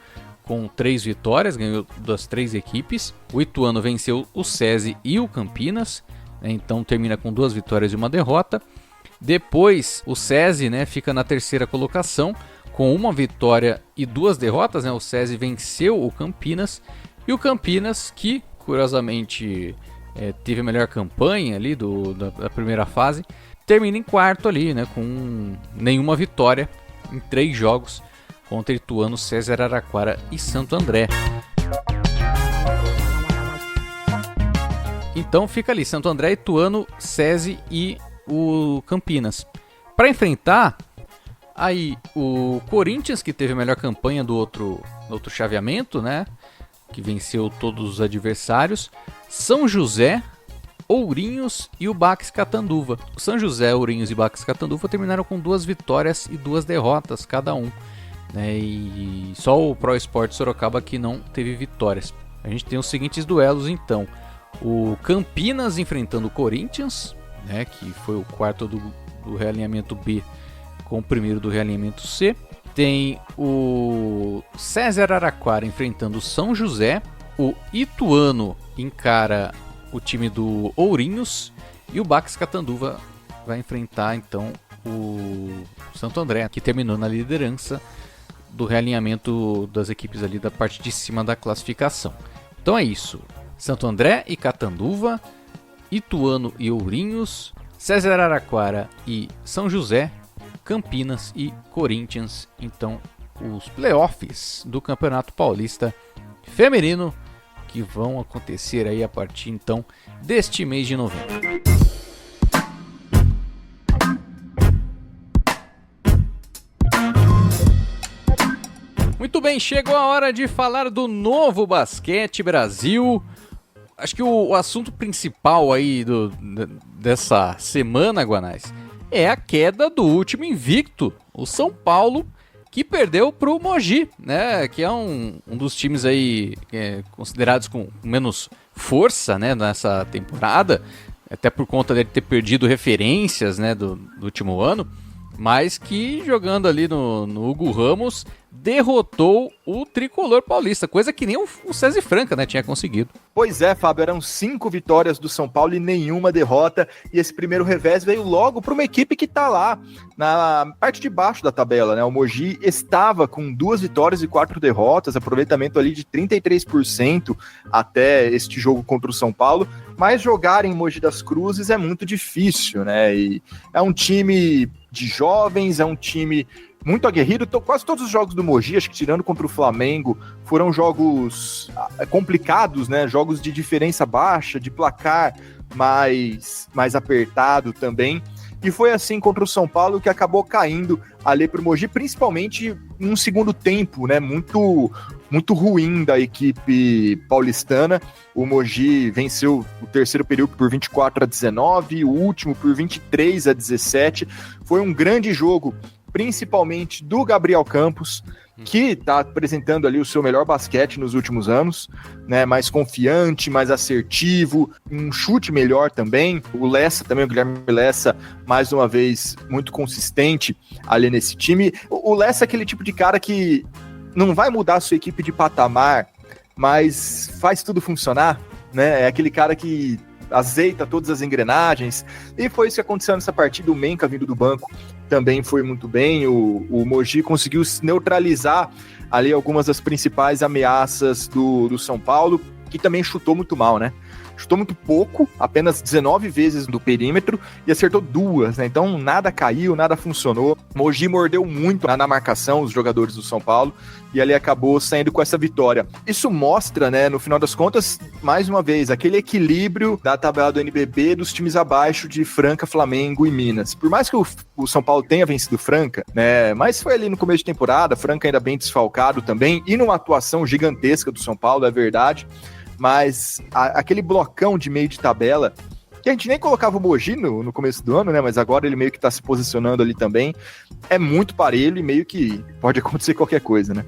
com 3 vitórias, ganhou das 3 equipes. O Ituano venceu o SESI e o Campinas, né, então termina com 2 vitórias e 1 derrota. Depois o SESI, né, fica na terceira colocação com 1 vitória e 2 derrotas, né? O SESI venceu o Campinas e o Campinas, que curiosamente teve a melhor campanha ali da primeira fase, termina em quarto ali, né, com nenhuma vitória em 3 jogos contra Ituano, SESI, Araraquara e Santo André. Então fica ali Santo André, Ituano, SESI e o Campinas. Para enfrentar aí o Corinthians, que teve a melhor campanha do outro chaveamento, né, que venceu todos os adversários, São José, Ourinhos e o Bax Catanduva. O São José, Ourinhos e Bax Catanduva terminaram com 2 vitórias e 2 derrotas cada um, né, e só o Pro Sport Sorocaba que não teve vitórias. A gente tem os seguintes duelos então: o Campinas enfrentando o Corinthians, né, que foi o quarto do realinhamento B com o primeiro do realinhamento C. Tem o SESI Araraquara enfrentando o São José. O Ituano encara o time do Ourinhos. E o Bax Catanduva vai enfrentar então o Santo André, que terminou na liderança do realinhamento das equipes ali da parte de cima da classificação. Então é isso: Santo André e Catanduva, Ituano e Ourinhos, SESI Araraquara e São José, Campinas e Corinthians. Então, os playoffs do Campeonato Paulista Feminino, que vão acontecer aí a partir então deste mês de novembro. Muito bem, chegou a hora de falar do Novo Basquete Brasil. Acho que o assunto principal aí dessa semana, Guanais, é a queda do último invicto, o São Paulo, que perdeu para o Mogi, né, que é um dos times aí considerados com menos força, né, nessa temporada, até por conta dele ter perdido referências, né, do último ano, mas que jogando ali no Hugo Ramos derrotou o tricolor paulista, coisa que nem o César Franca, né, tinha conseguido. Pois é, Fábio, eram 5 vitórias do São Paulo e nenhuma derrota, e esse primeiro revés veio logo para uma equipe que está lá na parte de baixo da tabela, né? O Mogi estava com 2 vitórias e 4 derrotas, aproveitamento ali de 33% até este jogo contra o São Paulo, mas jogar em Mogi das Cruzes é muito difícil, né? E é um time de jovens, é um time muito aguerrido. Quase todos os jogos do Mogi, acho que tirando contra o Flamengo, foram jogos complicados, né? Jogos de diferença baixa, de placar mais apertado também. e foi assim contra o São Paulo que acabou caindo ali pro Mogi, principalmente num segundo tempo, né, muito ruim da equipe paulistana. O Mogi venceu o terceiro período por 24-19, o último por 23-17. Foi um grande jogo, principalmente do Gabriel Campos, que está apresentando ali o seu melhor basquete nos últimos anos, né? Mais confiante, mais assertivo, um chute melhor também. O Lessa também, o Guilherme Lessa, mais uma vez, muito consistente ali nesse time. O Lessa é aquele tipo de cara que não vai mudar a sua equipe de patamar, mas faz tudo funcionar, né? É aquele cara que azeita todas as engrenagens, e foi isso que aconteceu nessa partida. O Menca, vindo do banco, também foi muito bem. O Mogi conseguiu neutralizar ali algumas das principais ameaças do São Paulo, que também chutou muito mal, né? Chutou muito pouco, apenas 19 vezes do perímetro, e acertou 2, né? Então nada caiu, nada funcionou. Mogi mordeu muito na marcação, os jogadores do São Paulo, e ali acabou saindo com essa vitória. Isso mostra, né, no final das contas, mais uma vez, aquele equilíbrio da tabela do NBB dos times abaixo de Franca, Flamengo e Minas. Por mais que o São Paulo tenha vencido Franca, né, mas foi ali no começo de temporada, Franca ainda bem desfalcado também, e numa atuação gigantesca do São Paulo, é verdade. Mas aquele blocão de meio de tabela, que a gente nem colocava o Mogi no começo do ano, né? Mas agora ele meio que tá se posicionando ali também. É muito parelho e meio que pode acontecer qualquer coisa, né?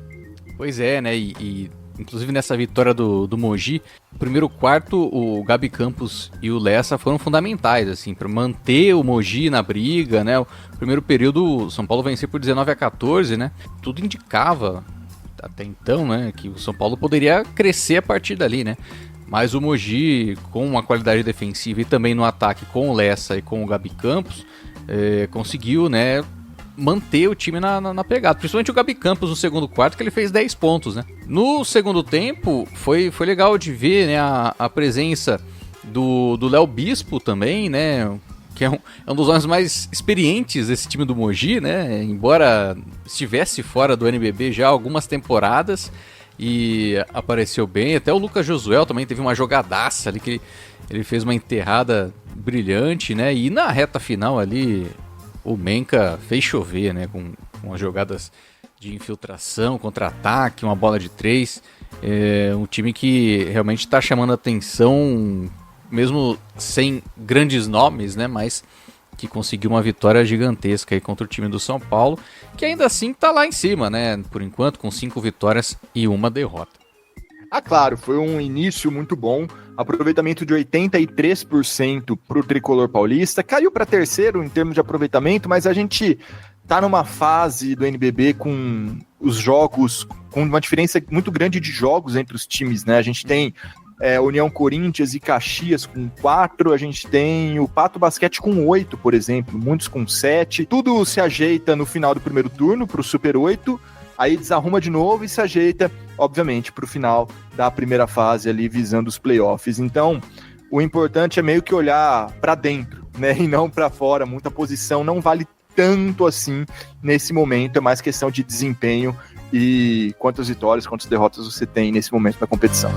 Pois é, né? E inclusive nessa vitória do Mogi, no primeiro quarto, o Gabi Campos e o Lessa foram fundamentais, assim, para manter o Mogi na briga, né? O primeiro período, o São Paulo venceu por 19-14, né? Tudo indicava até então, né, que o São Paulo poderia crescer a partir dali, né? Mas o Mogi, com uma qualidade defensiva e também no ataque com o Lessa e com o Gabi Campos, conseguiu, né, manter o time na pegada. Principalmente o Gabi Campos no segundo quarto, que ele fez 10 pontos, né? No segundo tempo, foi legal de ver, né, a presença do Léo Bispo também, né? Que é um dos homens mais experientes desse time do Mogi, né? Embora estivesse fora do NBB já há algumas temporadas e apareceu bem. Até o Lucas Josuel também teve uma jogadaça ali, que ele fez uma enterrada brilhante, né? E na reta final ali, o Menca fez chover, né? Com as jogadas de infiltração, contra-ataque, uma bola de 3. É um time que realmente está chamando a atenção, mesmo sem grandes nomes, né, mas que conseguiu uma vitória gigantesca aí contra o time do São Paulo, que ainda assim tá lá em cima, né, por enquanto, com 5 vitórias e 1 derrota. Ah, claro, foi um início muito bom, aproveitamento de 83% pro tricolor paulista, caiu para terceiro em termos de aproveitamento, mas a gente tá numa fase do NBB com os jogos, com uma diferença muito grande de jogos entre os times, né, a gente tem União Corinthians e Caxias com 4, a gente tem o Pato Basquete com 8, por exemplo, muitos com 7, tudo se ajeita no final do primeiro turno pro Super 8, aí desarruma de novo e se ajeita, obviamente, pro final da primeira fase ali, visando os playoffs. Então, o importante é meio que olhar para dentro, né, e não para fora. Muita posição não vale tanto assim nesse momento, é mais questão de desempenho e quantas vitórias, quantas derrotas você tem nesse momento da competição.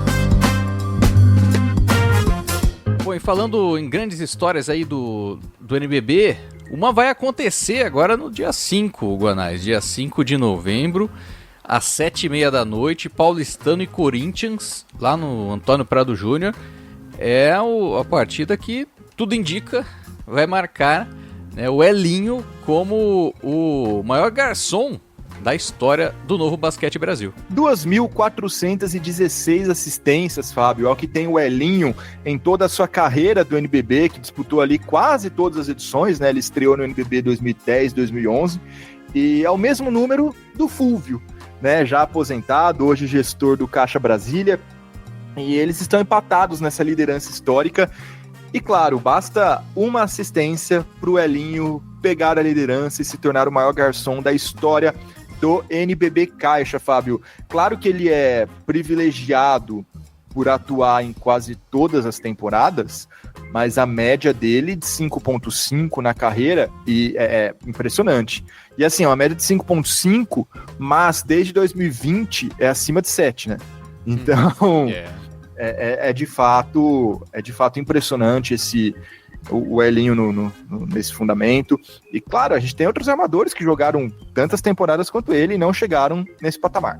Bom, e falando em grandes histórias aí do NBB, uma vai acontecer agora no dia 5, Guanais, dia 5 de novembro, às 7h30 da noite, Paulistano e Corinthians, lá no Antônio Prado Júnior. É a partida que, tudo indica, vai marcar, né, o Elinho como o maior garçom da história do Novo Basquete Brasil. 2.416 assistências, Fábio, é o que tem o Elinho em toda a sua carreira do NBB, que disputou ali quase todas as edições, né? Ele estreou no NBB 2010, 2011, e é o mesmo número do Fúvio, né? Já aposentado, hoje gestor do Caixa Brasília, e eles estão empatados nessa liderança histórica. E claro, basta uma assistência para o Elinho pegar a liderança e se tornar o maior garçom da história do NBB Caixa, Fábio. Claro que ele é privilegiado por atuar em quase todas as temporadas, mas a média dele de 5.5 na carreira é impressionante. E assim, uma média de 5.5, mas desde 2020 é acima de 7, né? Então, é de fato impressionante o Elinho nesse fundamento. E claro, a gente tem outros armadores que jogaram tantas temporadas quanto ele e não chegaram nesse patamar.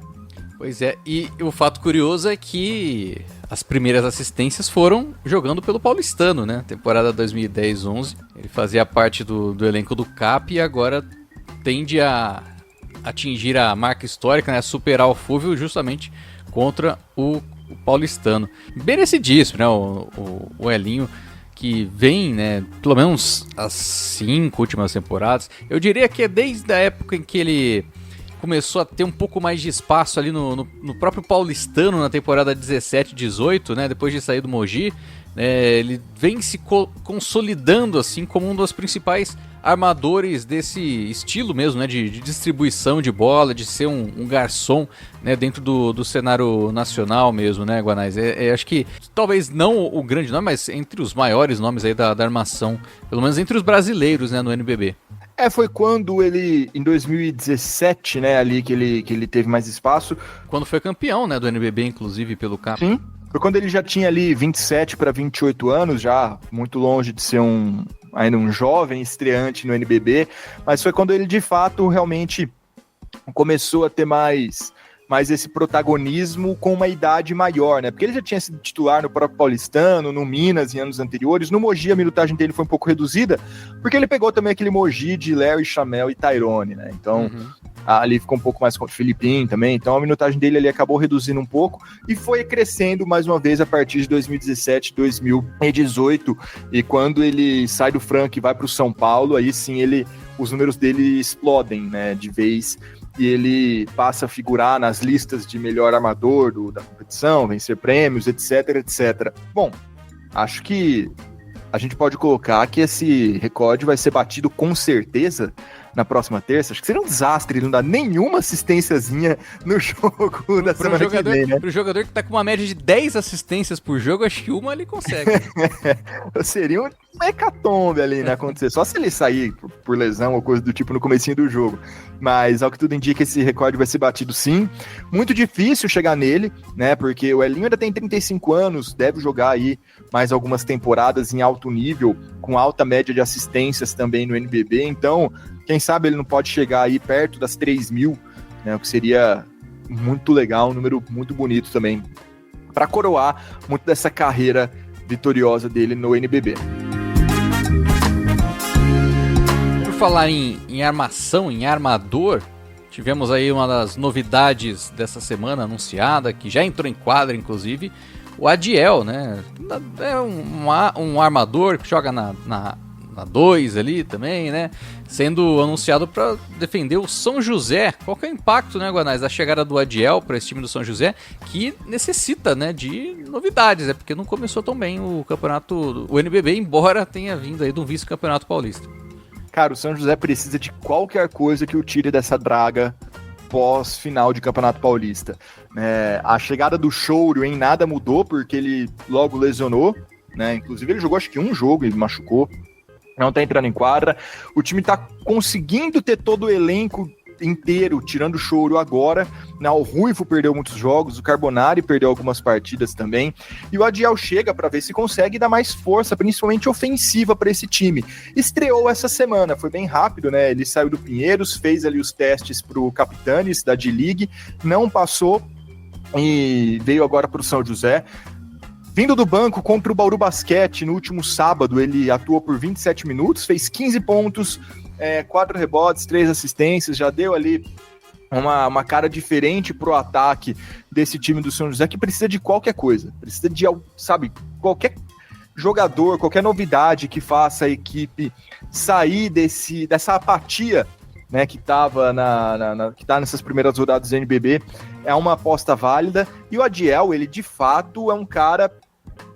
Pois é, e o fato curioso é que as primeiras assistências foram jogando pelo Paulistano, né? Temporada 2010-11, ele fazia parte do elenco do CAP e agora tende a atingir a marca histórica, né? Superar o Fúvio justamente contra o Paulistano. Merecidíssimo, né? O Elinho, que vem, né, pelo menos as 5 últimas temporadas. Eu diria que é desde a época em que ele começou a ter um pouco mais de espaço ali no próprio Paulistano na temporada 17-18, né, depois de sair do Mogi, ele vem se consolidando assim como um dos principais armadores desse estilo mesmo, né, de distribuição de bola, de ser um garçom, né, dentro do cenário nacional mesmo, né, Guanais? Acho que talvez não o grande nome, mas entre os maiores nomes aí da armação, pelo menos entre os brasileiros, né, no NBB. Foi quando ele, em 2017, né, ali que ele teve mais espaço. Quando foi campeão, né, do NBB, inclusive, pelo CAP. Sim, foi quando ele já tinha ali 27 para 28 anos, já muito longe de ser ainda um jovem estreante no NBB, mas foi quando ele, de fato, realmente começou a ter mais esse protagonismo com uma idade maior, né? Porque ele já tinha sido titular no próprio Paulistano, no Minas em anos anteriores. No Mogi a minutagem dele foi um pouco reduzida, porque ele pegou também aquele Mogi de Larry, Chamel e Tyrone, né? Então, ali ficou um pouco mais com o Filipinho também. Então, a minutagem dele ali acabou reduzindo um pouco e foi crescendo mais uma vez a partir de 2017, 2018. E quando ele sai do Franca e vai para o São Paulo, aí sim os números dele explodem, né? De vez. E ele passa a figurar nas listas de melhor armador da competição, vencer prêmios, etc, etc. Bom, acho que a gente pode colocar que esse recorde vai ser batido com certeza na próxima terça. Acho que seria um desastre ele não dar nenhuma assistênciazinha no jogo da semana que vem, né? Pro jogador que tá com uma média de 10 assistências por jogo, acho que uma ele consegue. Seria um hecatombe ali, né, acontecer. Só se ele sair por lesão ou coisa do tipo no comecinho do jogo. Mas, ao que tudo indica, esse recorde vai ser batido sim. Muito difícil chegar nele, né, porque o Elinho ainda tem 35 anos, deve jogar aí mais algumas temporadas em alto nível, com alta média de assistências também no NBB. Então, quem sabe ele não pode chegar aí perto das 3.000, né, o que seria muito legal, um número muito bonito também, para coroar muito dessa carreira vitoriosa dele no NBB. Por falar em armação, em armador, tivemos aí uma das novidades dessa semana anunciada, que já entrou em quadra, inclusive, o Adiel, né? É um armador que joga na 2 ali também, né? Sendo anunciado para defender o São José. Qual que é o impacto, né, Guanais, da chegada do Adiel para esse time do São José, que necessita, né, de novidades, porque não começou tão bem o campeonato, o NBB, embora tenha vindo aí do vice-campeonato paulista. Cara, o São José precisa de qualquer coisa que o tire dessa draga pós-final de Campeonato Paulista. A chegada do Chouro em nada mudou, porque ele logo lesionou, né? Inclusive ele jogou acho que um jogo e machucou. Não tá entrando em quadra. O time tá conseguindo ter todo o elenco inteiro, tirando o Chouro agora. O Ruivo perdeu muitos jogos, o Carbonari perdeu algumas partidas também. E o Adiel chega para ver se consegue dar mais força, principalmente ofensiva, para esse time. Estreou essa semana, foi bem rápido, né? Ele saiu do Pinheiros, fez ali os testes pro Capitanes da D-League, não passou e veio agora pro São José. Vindo do banco contra o Bauru Basquete no último sábado, ele atuou por 27 minutos, fez 15 pontos, 4 rebotes, 3 assistências, já deu ali uma cara diferente pro ataque desse time do São José, que precisa de qualquer coisa, precisa de, sabe, qualquer jogador, qualquer novidade que faça a equipe sair dessa apatia, né, que estava que tá nessas primeiras rodadas do NBB. É uma aposta válida, e o Adiel, ele de fato é um cara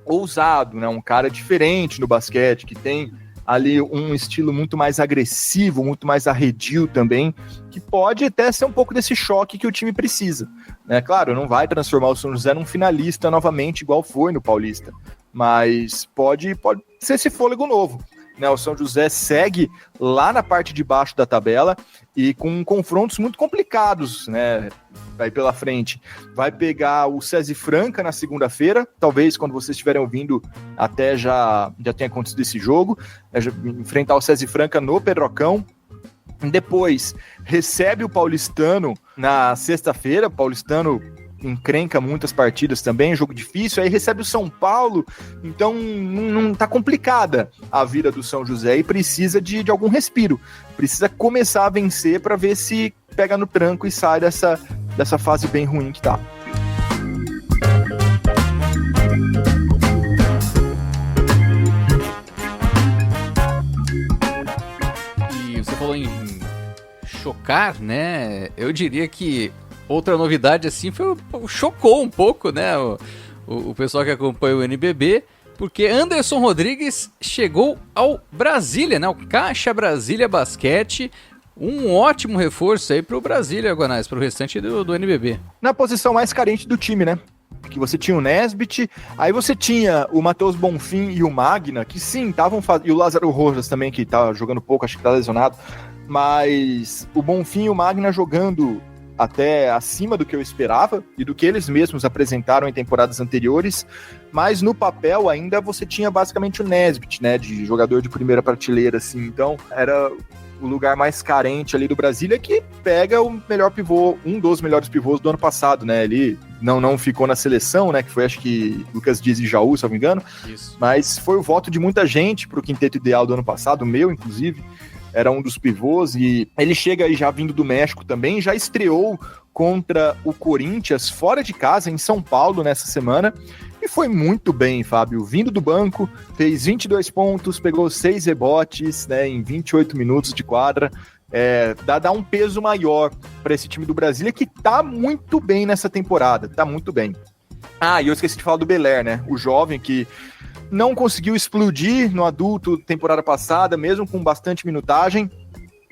ousado, né, um cara diferente no basquete, que tem ali um estilo muito mais agressivo, muito mais arredio também, que pode até ser um pouco desse choque que o time precisa, né? Claro, não vai transformar o São José num finalista novamente, igual foi no Paulista, mas pode ser esse fôlego novo. né? O São José segue lá na parte de baixo da tabela e com confrontos muito complicados, né? Vai pela frente. Vai pegar o César Franca na segunda-feira, talvez quando vocês estiverem ouvindo até já tenha acontecido esse jogo, enfrentar o César Franca no Pedrocão. Depois recebe o Paulistano na sexta-feira, o Paulistano encrenca muitas partidas também, jogo difícil, aí recebe o São Paulo, então não tá complicada a vida do São José e precisa de algum respiro, precisa começar a vencer para ver se pega no tranco e sai dessa fase bem ruim que tá. E você falou em chocar, né? Eu diria que outra novidade assim chocou um pouco, né? O pessoal que acompanha o NBB, porque Anderson Rodrigues chegou ao Brasília, né? O Caixa Brasília Basquete, um ótimo reforço aí pro Brasília, Guanais, pro restante do NBB. Na posição mais carente do time, né? Que você tinha o Nesbit, aí você tinha o Matheus Bonfim e o Magna, que sim, estavam fazendo, e o Lázaro Rojas também, que tá jogando pouco, acho que tá lesionado, mas o Bonfim e o Magna jogando até acima do que eu esperava e do que eles mesmos apresentaram em temporadas anteriores, mas no papel ainda você tinha basicamente o Nesbit, né, de jogador de primeira prateleira, assim, então era o lugar mais carente ali do Brasília, que pega o melhor pivô, um dos melhores pivôs do ano passado, né, ele não ficou na seleção, né, que foi acho que Lucas Dias e Jaú, se eu não me engano. Isso. Mas foi o voto de muita gente pro quinteto ideal do ano passado, o meu inclusive, era um dos pivôs, e ele chega aí já vindo do México também, já estreou contra o Corinthians fora de casa, em São Paulo, nessa semana, e foi muito bem, Fábio, vindo do banco, fez 22 pontos, pegou 6 rebotes, né, em 28 minutos de quadra, dá um peso maior para esse time do Brasília, que tá muito bem nessa temporada, tá muito bem. Ah, e eu esqueci de falar do Beler, né, o jovem que não conseguiu explodir no adulto temporada passada, mesmo com bastante minutagem,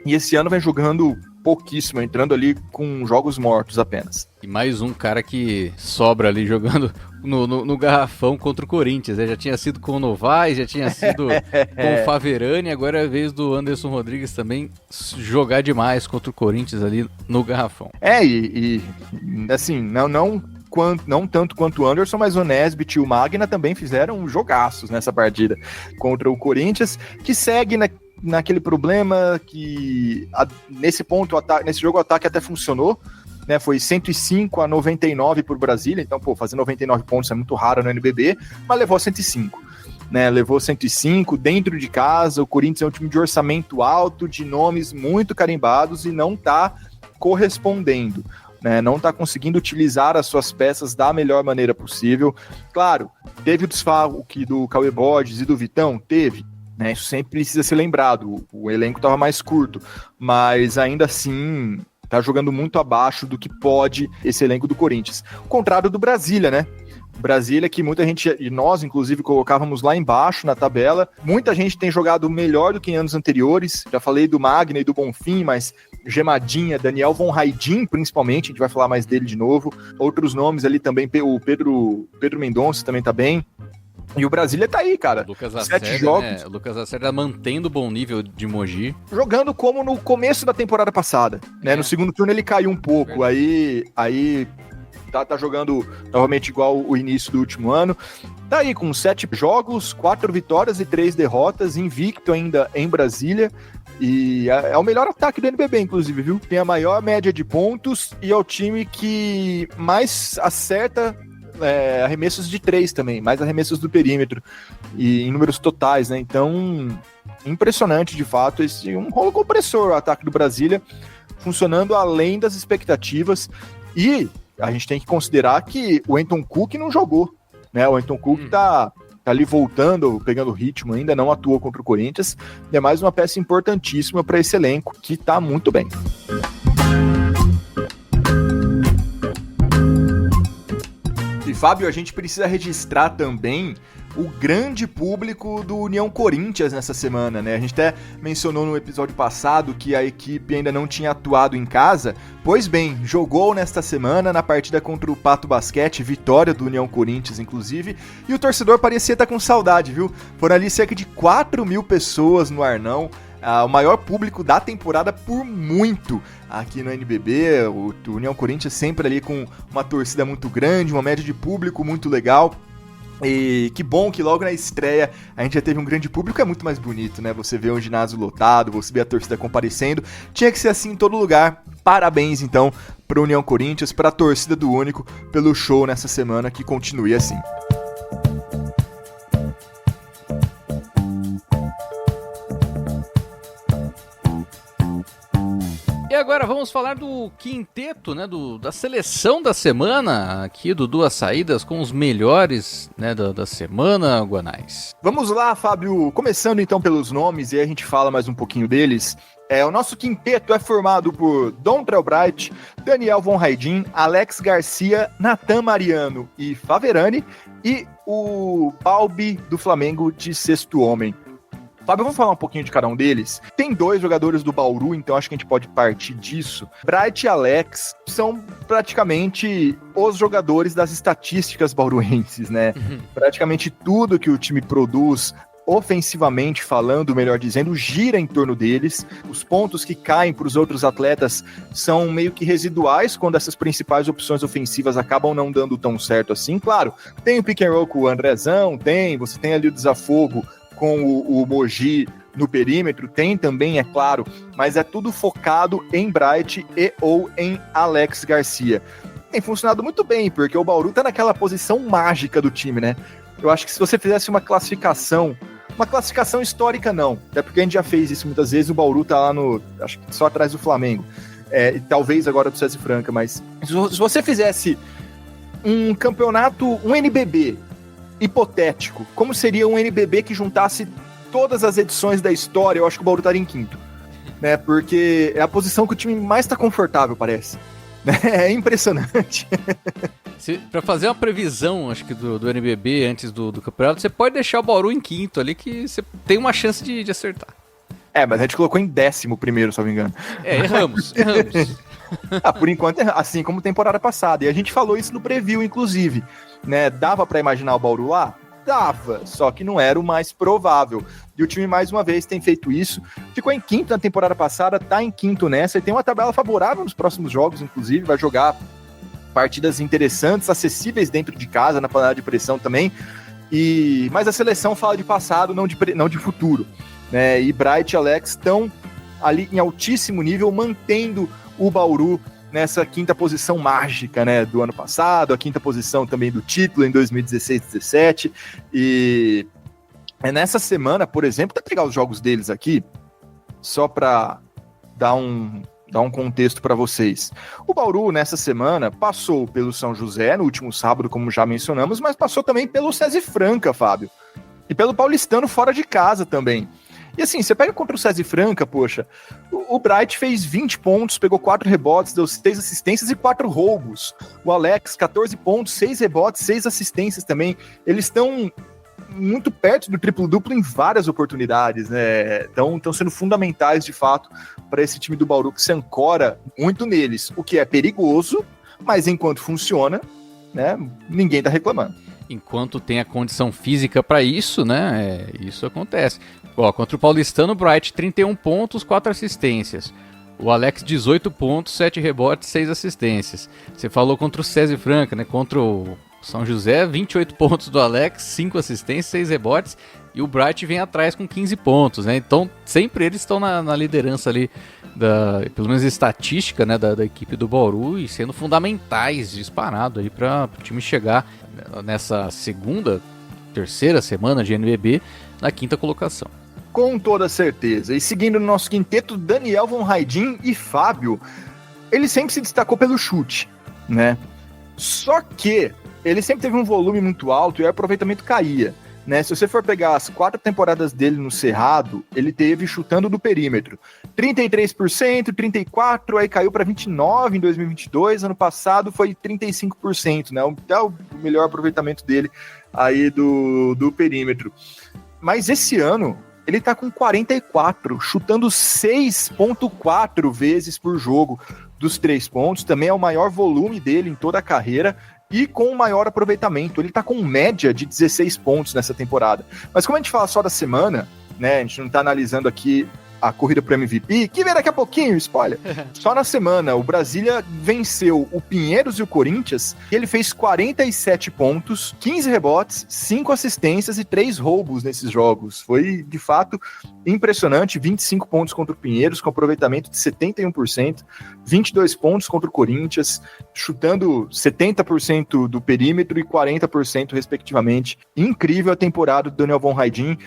e esse ano vem jogando pouquíssimo, entrando ali com jogos mortos apenas. E mais um cara que sobra ali jogando no garrafão contra o Corinthians, né? Já tinha sido com o Novaes, já tinha sido com o Faverani, agora é a vez do Anderson Rodrigues também jogar demais contra o Corinthians ali no garrafão. E assim, não tanto quanto o Anderson, mas o Nesbit e o Magna também fizeram jogaços nessa partida contra o Corinthians, que segue naquele problema que nesse jogo o ataque até funcionou, né? Foi 105-99 por Brasília, então, fazer 99 pontos é muito raro no NBB, mas levou 105. Né, levou 105 dentro de casa. O Corinthians é um time de orçamento alto, de nomes muito carimbados e não tá correspondendo. Né, não está conseguindo utilizar as suas peças da melhor maneira possível. Claro, teve o desfalque do Cauê Borges e do Vitão? Teve. Né, isso sempre precisa ser lembrado. O elenco estava mais curto, mas ainda assim está jogando muito abaixo do que pode esse elenco do Corinthians. O contrário do Brasília, né? Brasília, que muita gente, e nós inclusive colocávamos lá embaixo na tabela, muita gente tem jogado melhor do que em anos anteriores. Já falei do Magna e do Bonfim, mas Gemadinha, Daniel Von Haidin, principalmente, a gente vai falar mais dele de novo. Outros nomes ali também, o Pedro Mendonça também tá bem. E o Brasília tá aí, cara. Lucas Lacerda, 7 jogos. Né? Lucas Lacerda mantendo o bom nível de Mogi. Jogando como no começo da temporada passada. Né? No segundo turno ele caiu um pouco. Aí tá jogando novamente igual o início do último ano. Tá aí com 7 jogos, 4 vitórias e 3 derrotas, invicto ainda em Brasília. E é o melhor ataque do NBB, inclusive, viu? Tem a maior média de pontos e é o time que mais acerta arremessos de 3 também, mais arremessos do perímetro e em números totais, né? Então, impressionante de fato, um rolo compressor o ataque do Brasília, funcionando além das Expectativas. E a gente tem que considerar que o Ayrton Cook não jogou, né? O Ayrton Cook tá ali voltando, pegando ritmo, ainda não atuou contra o Corinthians, é mais uma peça importantíssima para esse elenco, que tá muito bem. Fábio, a gente precisa registrar também o grande público do União Corinthians nessa semana, né? A gente até mencionou no episódio passado que a equipe ainda não tinha atuado em casa. Pois bem, jogou nesta semana na partida contra o Pato Basquete, vitória do União Corinthians, inclusive, e o torcedor parecia estar com saudade, viu? Foram ali cerca de 4.000 pessoas no Arnão, o maior público da temporada por muito aqui no NBB. O União Corinthians sempre ali com uma torcida muito grande, uma média de público muito legal. E que bom que logo na estreia a gente já teve um grande público, é muito mais bonito, né? Você vê um ginásio lotado, você vê a torcida comparecendo, tinha que ser assim em todo lugar. Parabéns então para o União Corinthians, para a torcida do Único, pelo show nessa semana, que continue assim. E agora vamos falar do quinteto, né, da seleção da semana, aqui do Duas Saídas, com os melhores, né, da semana, Guanais. Vamos lá, Fábio, começando então pelos nomes, e aí a gente fala mais um pouquinho deles. O nosso quinteto é formado por Dontrell Bright, Daniel Von Haidin, Alex Garcia, Nathan Mariano e Faverani, e o Balbi do Flamengo de sexto homem. Fábio, vamos falar um pouquinho de cada um deles. Tem 2 jogadores do Bauru, então acho que a gente pode partir disso. Bright e Alex são praticamente os jogadores das estatísticas bauruenses, né? Praticamente tudo que o time produz, ofensivamente falando, melhor dizendo, gira em torno deles. Os pontos que caem para os outros atletas são meio que residuais quando essas principais opções ofensivas acabam não dando tão certo assim. Claro, tem o pick and roll com o Andrezão, você tem ali o desafogo com o Mogi no perímetro, tem também, é claro, mas é tudo focado em Bright e ou em Alex Garcia. Tem funcionado muito bem, porque o Bauru tá naquela posição mágica do time, né? Eu acho que se você fizesse uma classificação histórica não, até porque a gente já fez isso muitas vezes, o Bauru tá lá acho que só atrás do Flamengo, e talvez agora do César Franca, mas se você fizesse um campeonato, um NBB, hipotético, como seria um NBB que juntasse todas as edições da história, eu acho que o Bauru estaria em quinto, né? Porque é a posição que o time mais está confortável, parece. É impressionante. Para fazer uma previsão, acho que do NBB antes do campeonato, você pode deixar o Bauru em quinto ali, que você tem uma chance de acertar. Mas a gente colocou em 11º, se eu não me engano. Erramos. Por enquanto, assim como temporada passada. E a gente falou isso no preview, inclusive. Né? Dava para imaginar o Bauru lá? Dava, só que não era o mais provável. E o time, mais uma vez, tem feito isso. Ficou em quinto na temporada passada, tá em quinto nessa, e tem uma tabela favorável nos próximos jogos, inclusive. Vai jogar partidas interessantes, acessíveis dentro de casa, na panela de pressão também. Mas a seleção fala de passado, não de futuro. Né? E Bright e Alex estão ali em altíssimo nível, mantendo o Bauru nessa quinta posição mágica, né, do ano passado, a quinta posição também do título em 2016-17, e nessa semana, por exemplo, vou pegar os jogos deles aqui, só para dar um contexto para vocês. O Bauru, nessa semana, passou pelo São José, no último sábado, como já mencionamos, mas passou também pelo César Franca, Fábio, e pelo Paulistano fora de casa também. E assim, você pega contra o César Franca, poxa, o Bright fez 20 pontos, pegou 4 rebotes, deu 6 assistências e 4 roubos. O Alex, 14 pontos, 6 rebotes, 6 assistências também. Eles estão muito perto do triplo-duplo em várias oportunidades, né? Estão sendo fundamentais, de fato, para esse time do Bauru, que se ancora muito neles, o que é perigoso, mas enquanto funciona, né, ninguém tá reclamando. Enquanto tem a condição física para isso, né, isso acontece. Contra o Paulistano, o Bright, 31 pontos, 4 assistências. O Alex, 18 pontos, 7 rebotes, 6 assistências. Você falou contra o César Franca, né? Contra o São José, 28 pontos do Alex, 5 assistências, 6 rebotes. E o Bright vem atrás com 15 pontos, né? Então, sempre eles estão na liderança ali, pelo menos estatística, né, da equipe do Bauru, e sendo fundamentais, disparado aí para o time chegar nessa terceira semana de NBB na quinta colocação. Com toda certeza. E seguindo no nosso quinteto, Daniel Von Haidin e Fábio, ele sempre se destacou pelo chute, né? Só que ele sempre teve um volume muito alto e o aproveitamento caía. né? Se você for pegar as 4 temporadas dele no Cerrado, ele teve chutando do perímetro 33%, 34%, aí caiu para 29% em 2022, ano passado foi 35%, né? É o melhor aproveitamento dele aí do perímetro. Mas esse ano, ele tá com 44, chutando 6,4 vezes por jogo dos 3 pontos, também é o maior volume dele em toda a carreira, e com o maior aproveitamento. Ele tá com média de 16 pontos nessa temporada. Mas como a gente fala só da semana, né, a gente não tá analisando aqui a corrida pro MVP, que vem daqui a pouquinho, spoiler. Só na semana, o Brasília venceu o Pinheiros e o Corinthians, e ele fez 47 pontos, 15 rebotes, 5 assistências e 3 roubos nesses jogos. Foi, de fato, impressionante. 25 pontos contra o Pinheiros, com aproveitamento de 71%, 22 pontos contra o Corinthians, chutando 70% do perímetro e 40%, respectivamente. Incrível a temporada do Daniel Von Haidin.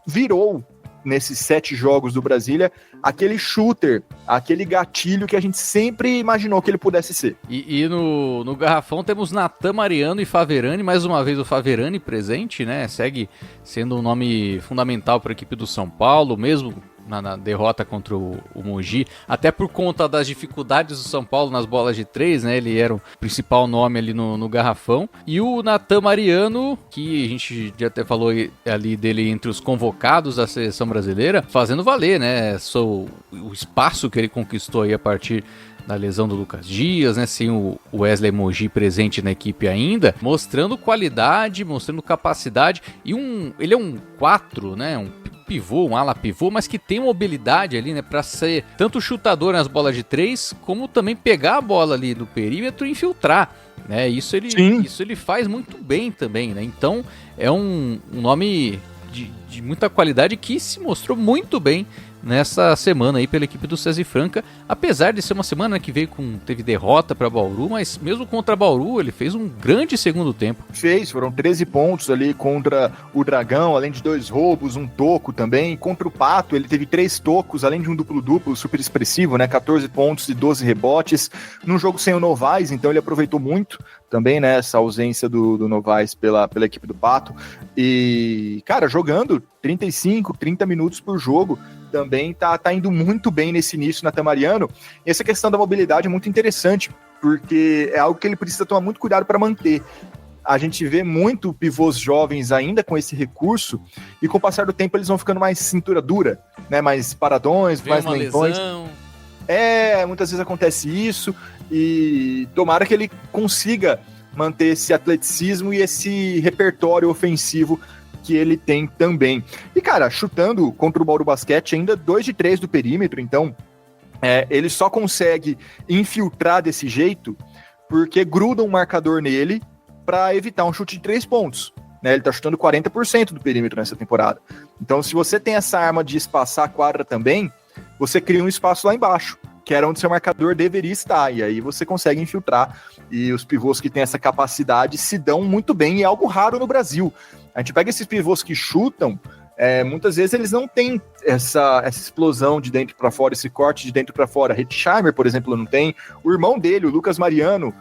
Virou, nesses 7 jogos do Brasília, aquele shooter, aquele gatilho que a gente sempre imaginou que ele pudesse ser. E no garrafão temos Natan Mariano e Faverani, mais uma vez o Faverani presente, né? Segue sendo um nome fundamental para a equipe do São Paulo, mesmo na derrota contra o Mogi, até por conta das dificuldades do São Paulo nas bolas de 3, né? Ele era o principal nome ali no garrafão. E o Natan Mariano, que a gente já até falou ali dele entre os convocados da seleção brasileira, fazendo valer, né? O espaço que ele conquistou aí a partir da lesão do Lucas Dias, né, sem o Wesley Mogi presente na equipe ainda, mostrando qualidade, mostrando capacidade, e ele é um 4, né, um pivô, um ala pivô, mas que tem mobilidade ali, né, para ser tanto chutador nas bolas de 3, como também pegar a bola ali do perímetro e infiltrar, né, isso ele faz muito bem também, né, então é um nome de muita qualidade que se mostrou muito bem nessa semana aí pela equipe do César Franca, apesar de ser uma semana que teve derrota para Bauru, mas mesmo contra Bauru ele fez um grande segundo tempo. Foram 13 pontos ali contra o Dragão, além de 2 roubos, um toco também. Contra o Pato ele teve 3 tocos, além de um duplo-duplo super expressivo, né, 14 pontos e 12 rebotes, num jogo sem o Novaes, então ele aproveitou muito também, né, essa ausência do Novaes pela equipe do Pato, e, cara, jogando 35, 30 minutos por jogo, também tá indo muito bem nesse início, Natan Mariano. E essa questão da mobilidade é muito interessante, porque é algo que ele precisa tomar muito cuidado para manter. A gente vê muito pivôs jovens ainda com esse recurso, e com o passar do tempo eles vão ficando mais cintura dura, né, mais paradões, mais lentões. Muitas vezes acontece isso, e tomara que ele consiga manter esse atleticismo e esse repertório ofensivo que ele tem também. E, cara, chutando contra o Bauru Basquete, ainda 2 de 3 do perímetro, então ele só consegue infiltrar desse jeito porque gruda um marcador nele para evitar um chute de 3 pontos. Né? Ele tá chutando 40% do perímetro nessa temporada. Então, se você tem essa arma de espaçar a quadra também, você cria um espaço lá embaixo, que era onde seu marcador deveria estar, e aí você consegue infiltrar, e os pivôs que têm essa capacidade se dão muito bem, e é algo raro no Brasil. A gente pega esses pivôs que chutam, muitas vezes eles não têm essa explosão de dentro para fora, esse corte de dentro para fora. Hetzheimer, por exemplo, não tem. O irmão dele, o Lucas Mariano,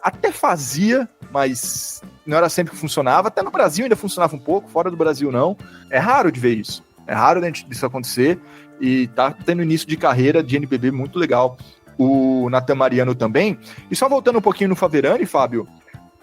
até fazia, mas não era sempre que funcionava. Até no Brasil ainda funcionava um pouco, fora do Brasil não. É raro de ver isso. É raro disso acontecer, e tá tendo início de carreira de NBB muito legal. O Natan Mariano também. E só voltando um pouquinho no Faverani, Fábio,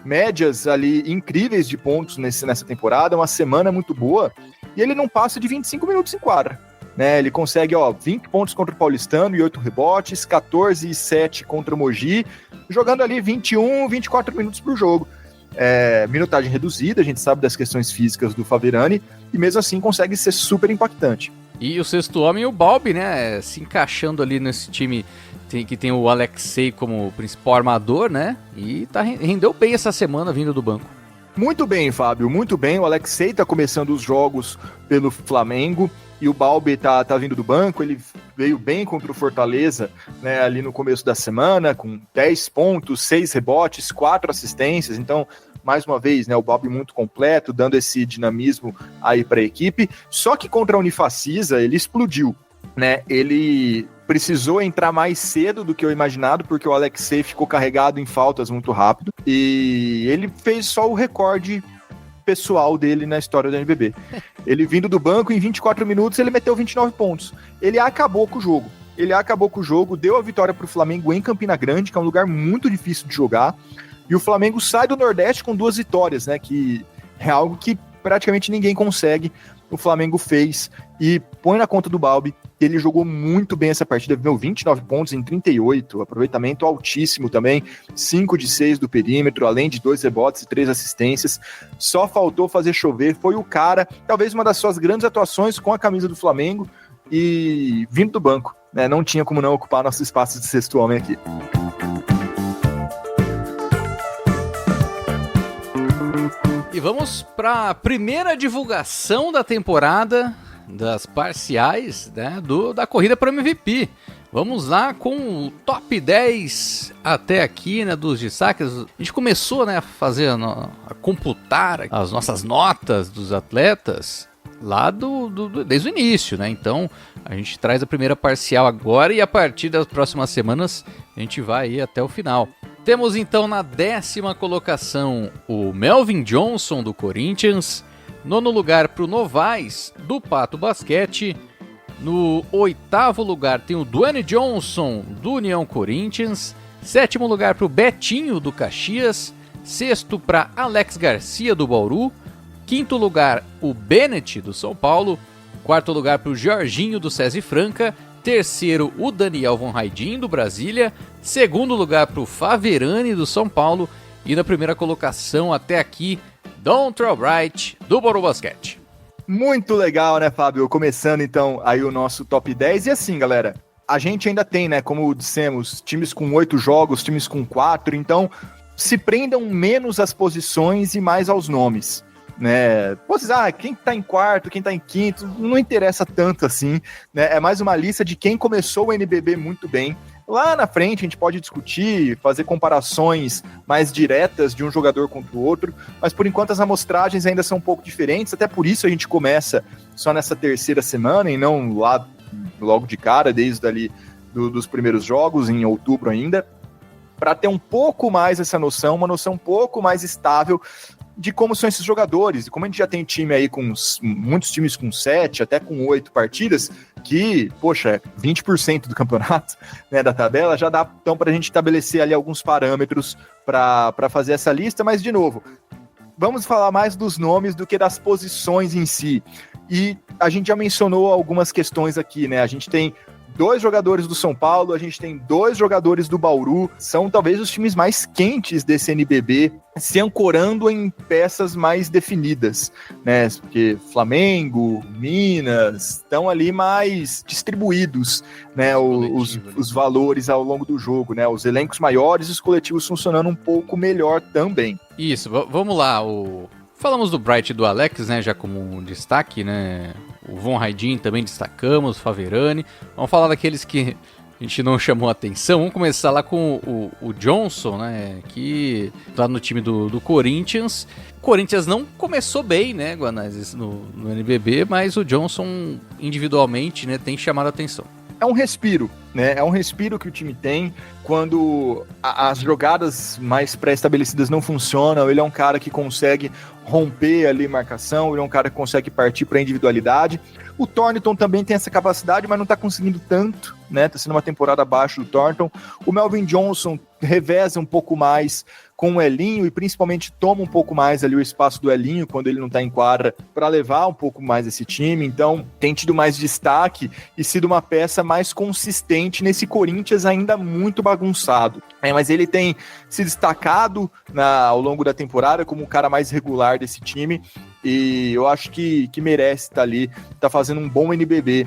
médias ali incríveis de pontos nessa temporada, uma semana muito boa, e ele não passa de 25 minutos em quadra, né? Ele consegue 20 pontos contra o Paulistano e 8 rebotes, 14 e 7 contra o Mogi, jogando ali 21, 24 minutos por jogo. Minutagem reduzida, a gente sabe das questões físicas do Faverani, e mesmo assim consegue ser super impactante. E o sexto homem, o Balbi, né, se encaixando ali nesse time que tem o Alexei como principal armador, né, e rendeu bem essa semana vindo do banco. Muito bem, Fábio, muito bem. O Alexei tá começando os jogos pelo Flamengo, e o Balbi tá vindo do banco. Ele veio bem contra o Fortaleza, né, ali no começo da semana, com 10 pontos, 6 rebotes, 4 assistências. Então, mais uma vez, né, o Balbi muito completo, dando esse dinamismo aí para a equipe. Só que contra a Unifacisa, ele explodiu, né? Ele precisou entrar mais cedo do que eu imaginado, porque o Alexei ficou carregado em faltas muito rápido, e ele fez só o recorde pessoal dele na história do NBB. Ele vindo do banco, em 24 minutos, ele meteu 29 pontos. Ele acabou com o jogo. Deu a vitória pro Flamengo em Campina Grande, que é um lugar muito difícil de jogar. E o Flamengo sai do Nordeste com 2 vitórias, né? Que é algo que praticamente ninguém consegue. O Flamengo fez e põe na conta do Balbi. Ele jogou muito bem essa partida, deu 29 pontos em 38, aproveitamento altíssimo também, 5 de 6 do perímetro, além de 2 rebotes e 3 assistências. Só faltou fazer chover, foi o cara, talvez uma das suas grandes atuações com a camisa do Flamengo e vindo do banco, né? Não tinha como não ocupar nosso espaço de sexto homem aqui. E vamos para a primeira divulgação da temporada, das parciais, né, da corrida para o MVP. Vamos lá com o top 10 até aqui, né, dos destaques. A gente começou, né, a computar as nossas notas dos atletas lá desde o início, né? Então a gente traz a primeira parcial agora e a partir das próximas semanas a gente vai aí até o final. Temos então na 10ª colocação o Melvin Johnson do Corinthians, 9º lugar para o Novaes do Pato Basquete, no 8º lugar tem o Dwayne Johnson do União Corinthians, 7º lugar para o Betinho do Caxias, 6º para Alex Garcia do Bauru, 5º lugar o Bennett do São Paulo, 4º lugar para o Jorginho do César Franca, 3º o Daniel Von Haidin do Brasília, 2º lugar para o Faverani do São Paulo e na primeira colocação até aqui Dontre Albright do Bauru Basquete. Muito legal, né, Fábio? Começando então aí o nosso top 10 e assim, galera, a gente ainda tem, né, como dissemos, times com 8 jogos, times com 4, então se prendam menos às posições e mais aos nomes. Né? Pô, vocês, quem tá em quarto, quem tá em quinto, não interessa tanto assim, né? É mais uma lista de quem começou o NBB muito bem. Lá na frente a gente pode discutir, fazer comparações mais diretas de um jogador contra o outro, mas por enquanto as amostragens ainda são um pouco diferentes, até por isso a gente começa só nessa terceira semana e não lá logo de cara, desde ali dos primeiros jogos, em outubro ainda, para ter um pouco mais essa noção, uma noção um pouco mais estável de como são esses jogadores, e como a gente já tem time aí com muitos times com 7, até com 8 partidas, que, poxa, 20% do campeonato, né, da tabela, já dá então para a gente estabelecer ali alguns parâmetros para fazer essa lista, mas de novo, vamos falar mais dos nomes do que das posições em si, e a gente já mencionou algumas questões aqui, né, a gente tem 2 jogadores do São Paulo, a gente tem 2 jogadores do Bauru, são talvez os times mais quentes desse NBB, se ancorando em peças mais definidas, né? Porque Flamengo, Minas, estão ali mais distribuídos, né? Os valores ao longo do jogo, né? Os elencos maiores e os coletivos funcionando um pouco melhor também. Isso, vamos lá, falamos do Bright e do Alex, né, já como um destaque, né? O Von Haidin também destacamos, o Faverani. Vamos falar daqueles que a gente não chamou a atenção. Vamos começar lá com o Johnson, né, que tá no time do Corinthians. O Corinthians não começou bem, né, Guanais, no NBB, mas o Johnson individualmente, né, tem chamado a atenção. É um respiro, né? É um respiro que o time tem quando as jogadas mais pré-estabelecidas não funcionam. Ele é um cara que consegue romper ali marcação, ele é um cara que consegue partir para a individualidade. O Thornton também tem essa capacidade, mas não está conseguindo tanto, né? Tá sendo uma temporada abaixo do Thornton. O Melvin Johnson reveza um pouco mais com o Elinho e principalmente toma um pouco mais ali o espaço do Elinho quando ele não está em quadra para levar um pouco mais esse time. Então tem tido mais destaque e sido uma peça mais consistente nesse Corinthians ainda muito bagunçado. Mas ele tem se destacado ao longo da temporada como o cara mais regular desse time e eu acho que merece estar ali, tá fazendo um bom NBB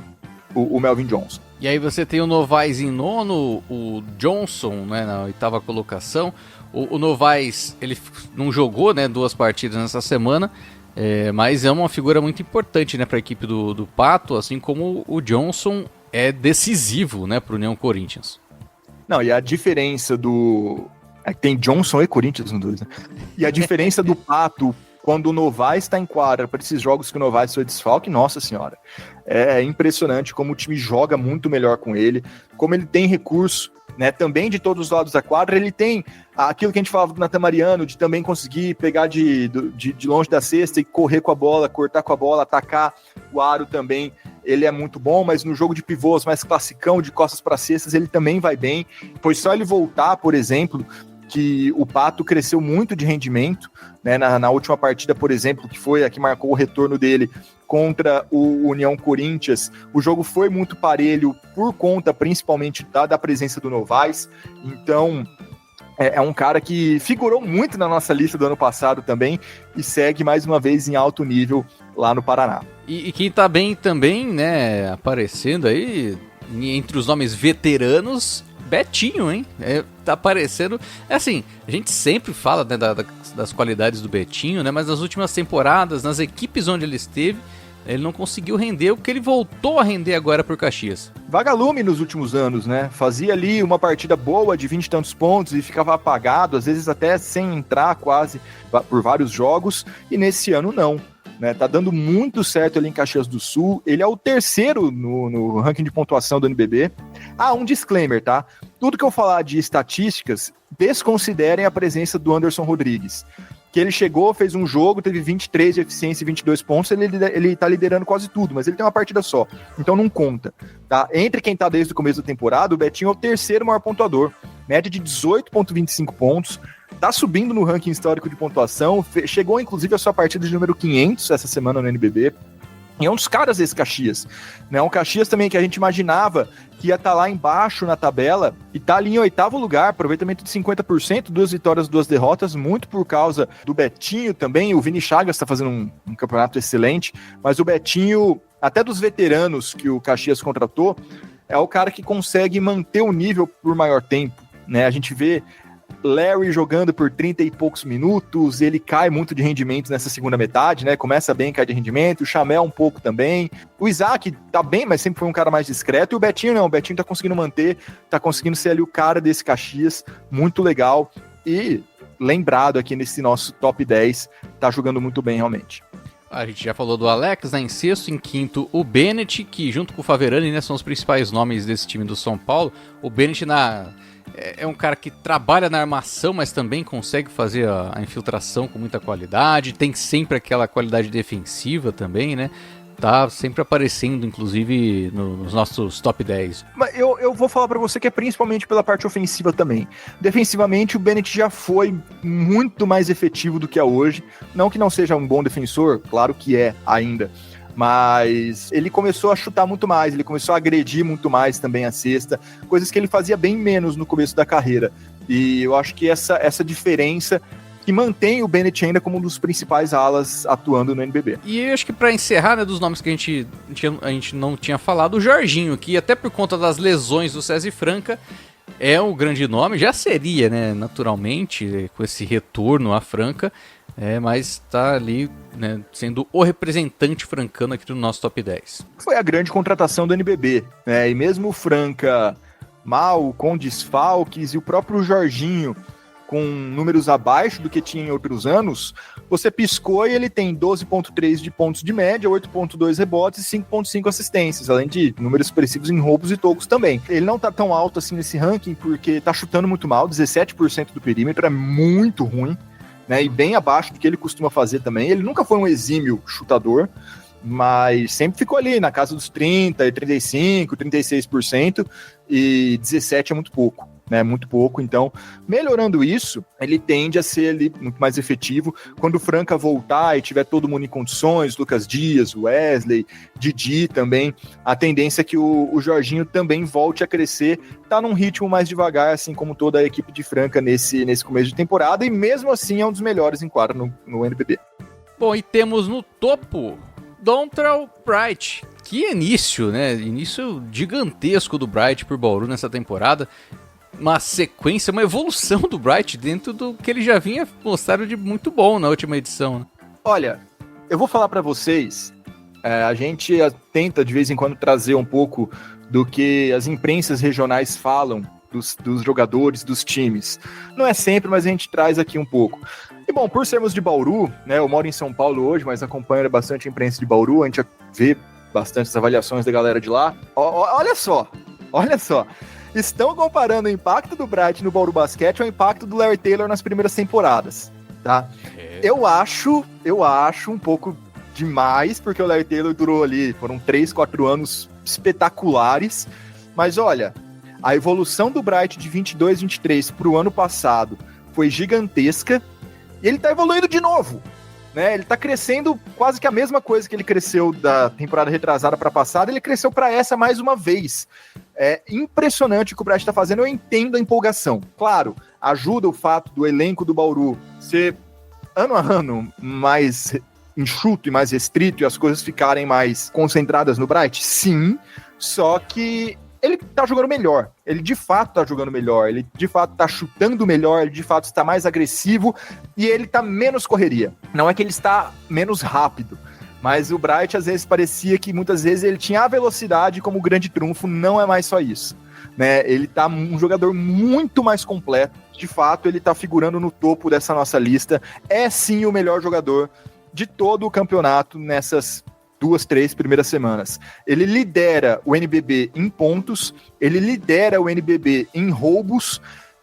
o Melvin Johnson. E aí você tem o Novaes em 9º, o Johnson, né, na 8ª colocação. O Novaes, ele não jogou, né, 2 partidas nessa semana, mas é uma figura muito importante, né, para a equipe do Pato, assim como o Johnson é decisivo, né, para o União Corinthians. Não, e a diferença tem Johnson e Corinthians no 2, né? E a diferença do Pato quando o Novaes está em quadra para esses jogos que o Novaes foi desfalque, nossa senhora, é impressionante como o time joga muito melhor com ele, como ele tem recurso né, também de todos os lados da quadra. Ele tem aquilo que a gente falava do Nathan Mariano, de também conseguir pegar de longe da cesta e correr com a bola, cortar com a bola, atacar o aro também. Ele é muito bom, mas no jogo de pivôs mais classicão, de costas para cestas, ele também vai bem. Pois só ele voltar, por exemplo, que o Pato cresceu muito de rendimento, né, na última partida, por exemplo, que foi a que marcou o retorno dele contra o União Corinthians. O jogo foi muito parelho por conta, principalmente, da presença do Novaes. Então, é um cara que figurou muito na nossa lista do ano passado também e segue mais uma vez em alto nível lá no Paraná. E quem tá bem também, né, aparecendo aí, entre os nomes veteranos, Betinho, hein? Tá aparecendo. É assim, a gente sempre fala, né, das qualidades do Betinho, né? Mas nas últimas temporadas, nas equipes onde ele esteve, ele não conseguiu render o que ele voltou a render agora por Caxias. Vagalume nos últimos anos, né? Fazia ali uma partida boa de 20 e tantos pontos e ficava apagado, às vezes até sem entrar quase por vários jogos, e nesse ano não. Né, tá dando muito certo ali em Caxias do Sul. Ele é o terceiro no ranking de pontuação do NBB. Um disclaimer, tá? Tudo que eu falar de estatísticas, desconsiderem a presença do Anderson Rodrigues. Que ele chegou, fez um jogo, teve 23 de eficiência e 22 pontos, ele tá liderando quase tudo, mas ele tem uma partida só, então não conta. Tá? Entre quem tá desde o começo da temporada, o Betinho é o terceiro maior pontuador, média de 18,25 pontos, tá subindo no ranking histórico de pontuação, chegou inclusive a sua partida de número 500 essa semana no NBB, e é um dos caras desse Caxias, né? Um Caxias também que a gente imaginava que ia estar lá embaixo na tabela, e tá ali em 8º lugar, aproveitamento de 50%, 2 vitórias, 2 derrotas, muito por causa do Betinho também. O Vini Chagas tá fazendo um campeonato excelente, mas o Betinho, até dos veteranos que o Caxias contratou, é o cara que consegue manter o nível por maior tempo, né? A gente vê Larry jogando por 30 e poucos minutos, ele cai muito de rendimento nessa segunda metade, né? Começa bem, cai de rendimento, o Chamel um pouco também. O Isaac tá bem, mas sempre foi um cara mais discreto, e o Betinho não, o Betinho tá conseguindo manter, tá conseguindo ser ali o cara desse Caxias, muito legal, e lembrado aqui nesse nosso top 10, tá jogando muito bem realmente. A gente já falou do Alex, né, em sexto, em quinto o Bennett, que junto com o Faverani, né, são os principais nomes desse time do São Paulo. O Bennett é um cara que trabalha na armação, mas também consegue fazer a infiltração com muita qualidade, tem sempre aquela qualidade defensiva também, né? Tá sempre aparecendo, inclusive, nos nossos top 10. Mas eu vou falar pra você que é principalmente pela parte ofensiva também. Defensivamente, o Bennett já foi muito mais efetivo do que é hoje. Não que não seja um bom defensor, claro que é ainda. Mas ele começou a chutar muito mais, ele começou a agredir muito mais também a cesta, coisas que ele fazia bem menos no começo da carreira. E eu acho que essa diferença que mantém o Bennett ainda como um dos principais alas atuando no NBB. E eu acho que para encerrar, né, dos nomes que a gente não tinha falado, o Jorginho, que até por conta das lesões do César Franca, é um grande nome, já seria, né, naturalmente, com esse retorno à Franca, mas está ali, né, sendo o representante francano aqui do nosso top 10. Foi a grande contratação do NBB, né, e mesmo o Franca mal, com desfalques, e o próprio Jorginho com números abaixo do que tinha em outros anos, você piscou e ele tem 12,3 de pontos de média, 8,2 rebotes e 5,5 assistências, além de números expressivos em roubos e tocos também. Ele não tá tão alto assim nesse ranking porque tá chutando muito mal, 17% do perímetro, é muito ruim, né, e bem abaixo do que ele costuma fazer também. Ele nunca foi um exímio chutador, mas sempre ficou ali na casa dos 30, 35, 36%, e 17 é muito pouco. Né, muito pouco, então melhorando isso, ele tende a ser ali muito mais efetivo. Quando o Franca voltar e tiver todo mundo em condições, Lucas Dias, Wesley, Didi também, a tendência é que o Jorginho também volte a crescer, tá num ritmo mais devagar, assim como toda a equipe de Franca nesse começo de temporada, e mesmo assim é um dos melhores em quadra no NBB. Bom, e temos no topo Dontrell Bright. Que início, né? Início gigantesco do Bright por Bauru nessa temporada. Uma sequência, uma evolução do Bright dentro do que ele já vinha mostrado de muito bom na última edição, né? Olha, eu vou falar pra vocês, a gente tenta de vez em quando trazer um pouco do que as imprensas regionais falam dos jogadores, dos times. Não é sempre, mas a gente traz aqui um pouco. E bom, por sermos de Bauru, né, eu moro em São Paulo hoje, mas acompanho bastante a imprensa de Bauru, a gente vê bastante as avaliações da galera de lá. Olha só, estão comparando o impacto do Bright no Bauru Basquete ao impacto do Larry Taylor nas primeiras temporadas, tá? Eu acho um pouco demais, porque o Larry Taylor durou ali, foram 3, 4 anos espetaculares, mas olha, a evolução do Bright de 22, 23 pro ano passado foi gigantesca, e ele tá evoluindo de novo, né? Ele tá crescendo quase que a mesma coisa que ele cresceu da temporada retrasada para passada, ele cresceu para essa mais uma vez. É impressionante o que o Bright tá fazendo, eu entendo a empolgação. Claro, ajuda o fato do elenco do Bauru ser ano a ano mais enxuto e mais restrito e as coisas ficarem mais concentradas no Bright? Sim, só que ele tá jogando melhor, ele de fato tá jogando melhor, ele de fato tá chutando melhor, ele de fato está mais agressivo e ele tá menos correria. Não é que ele está menos rápido, mas o Bright às vezes parecia que muitas vezes ele tinha a velocidade como grande trunfo, não é mais só isso, né? Ele tá um jogador muito mais completo, de fato ele tá figurando no topo dessa nossa lista, é sim o melhor jogador de todo o campeonato nessas 2, 3 primeiras semanas. Ele lidera o NBB em pontos, ele lidera o NBB em roubos,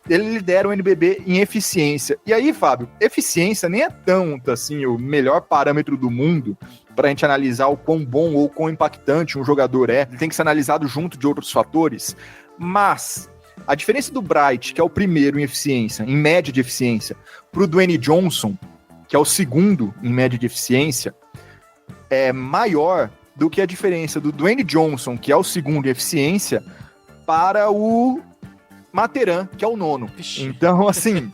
ele lidera o NBB em eficiência. E aí, Fábio, eficiência nem é tanto assim o melhor parâmetro do mundo para a gente analisar o quão bom ou quão impactante um jogador é. Ele tem que ser analisado junto de outros fatores, mas a diferença do Bright, que é o primeiro em eficiência, em média de eficiência, para o Dwayne Johnson, que é o segundo em média de eficiência, é maior do que a diferença do Dwayne Johnson, que é o segundo em eficiência, para o Materan, que é o nono. Então, assim,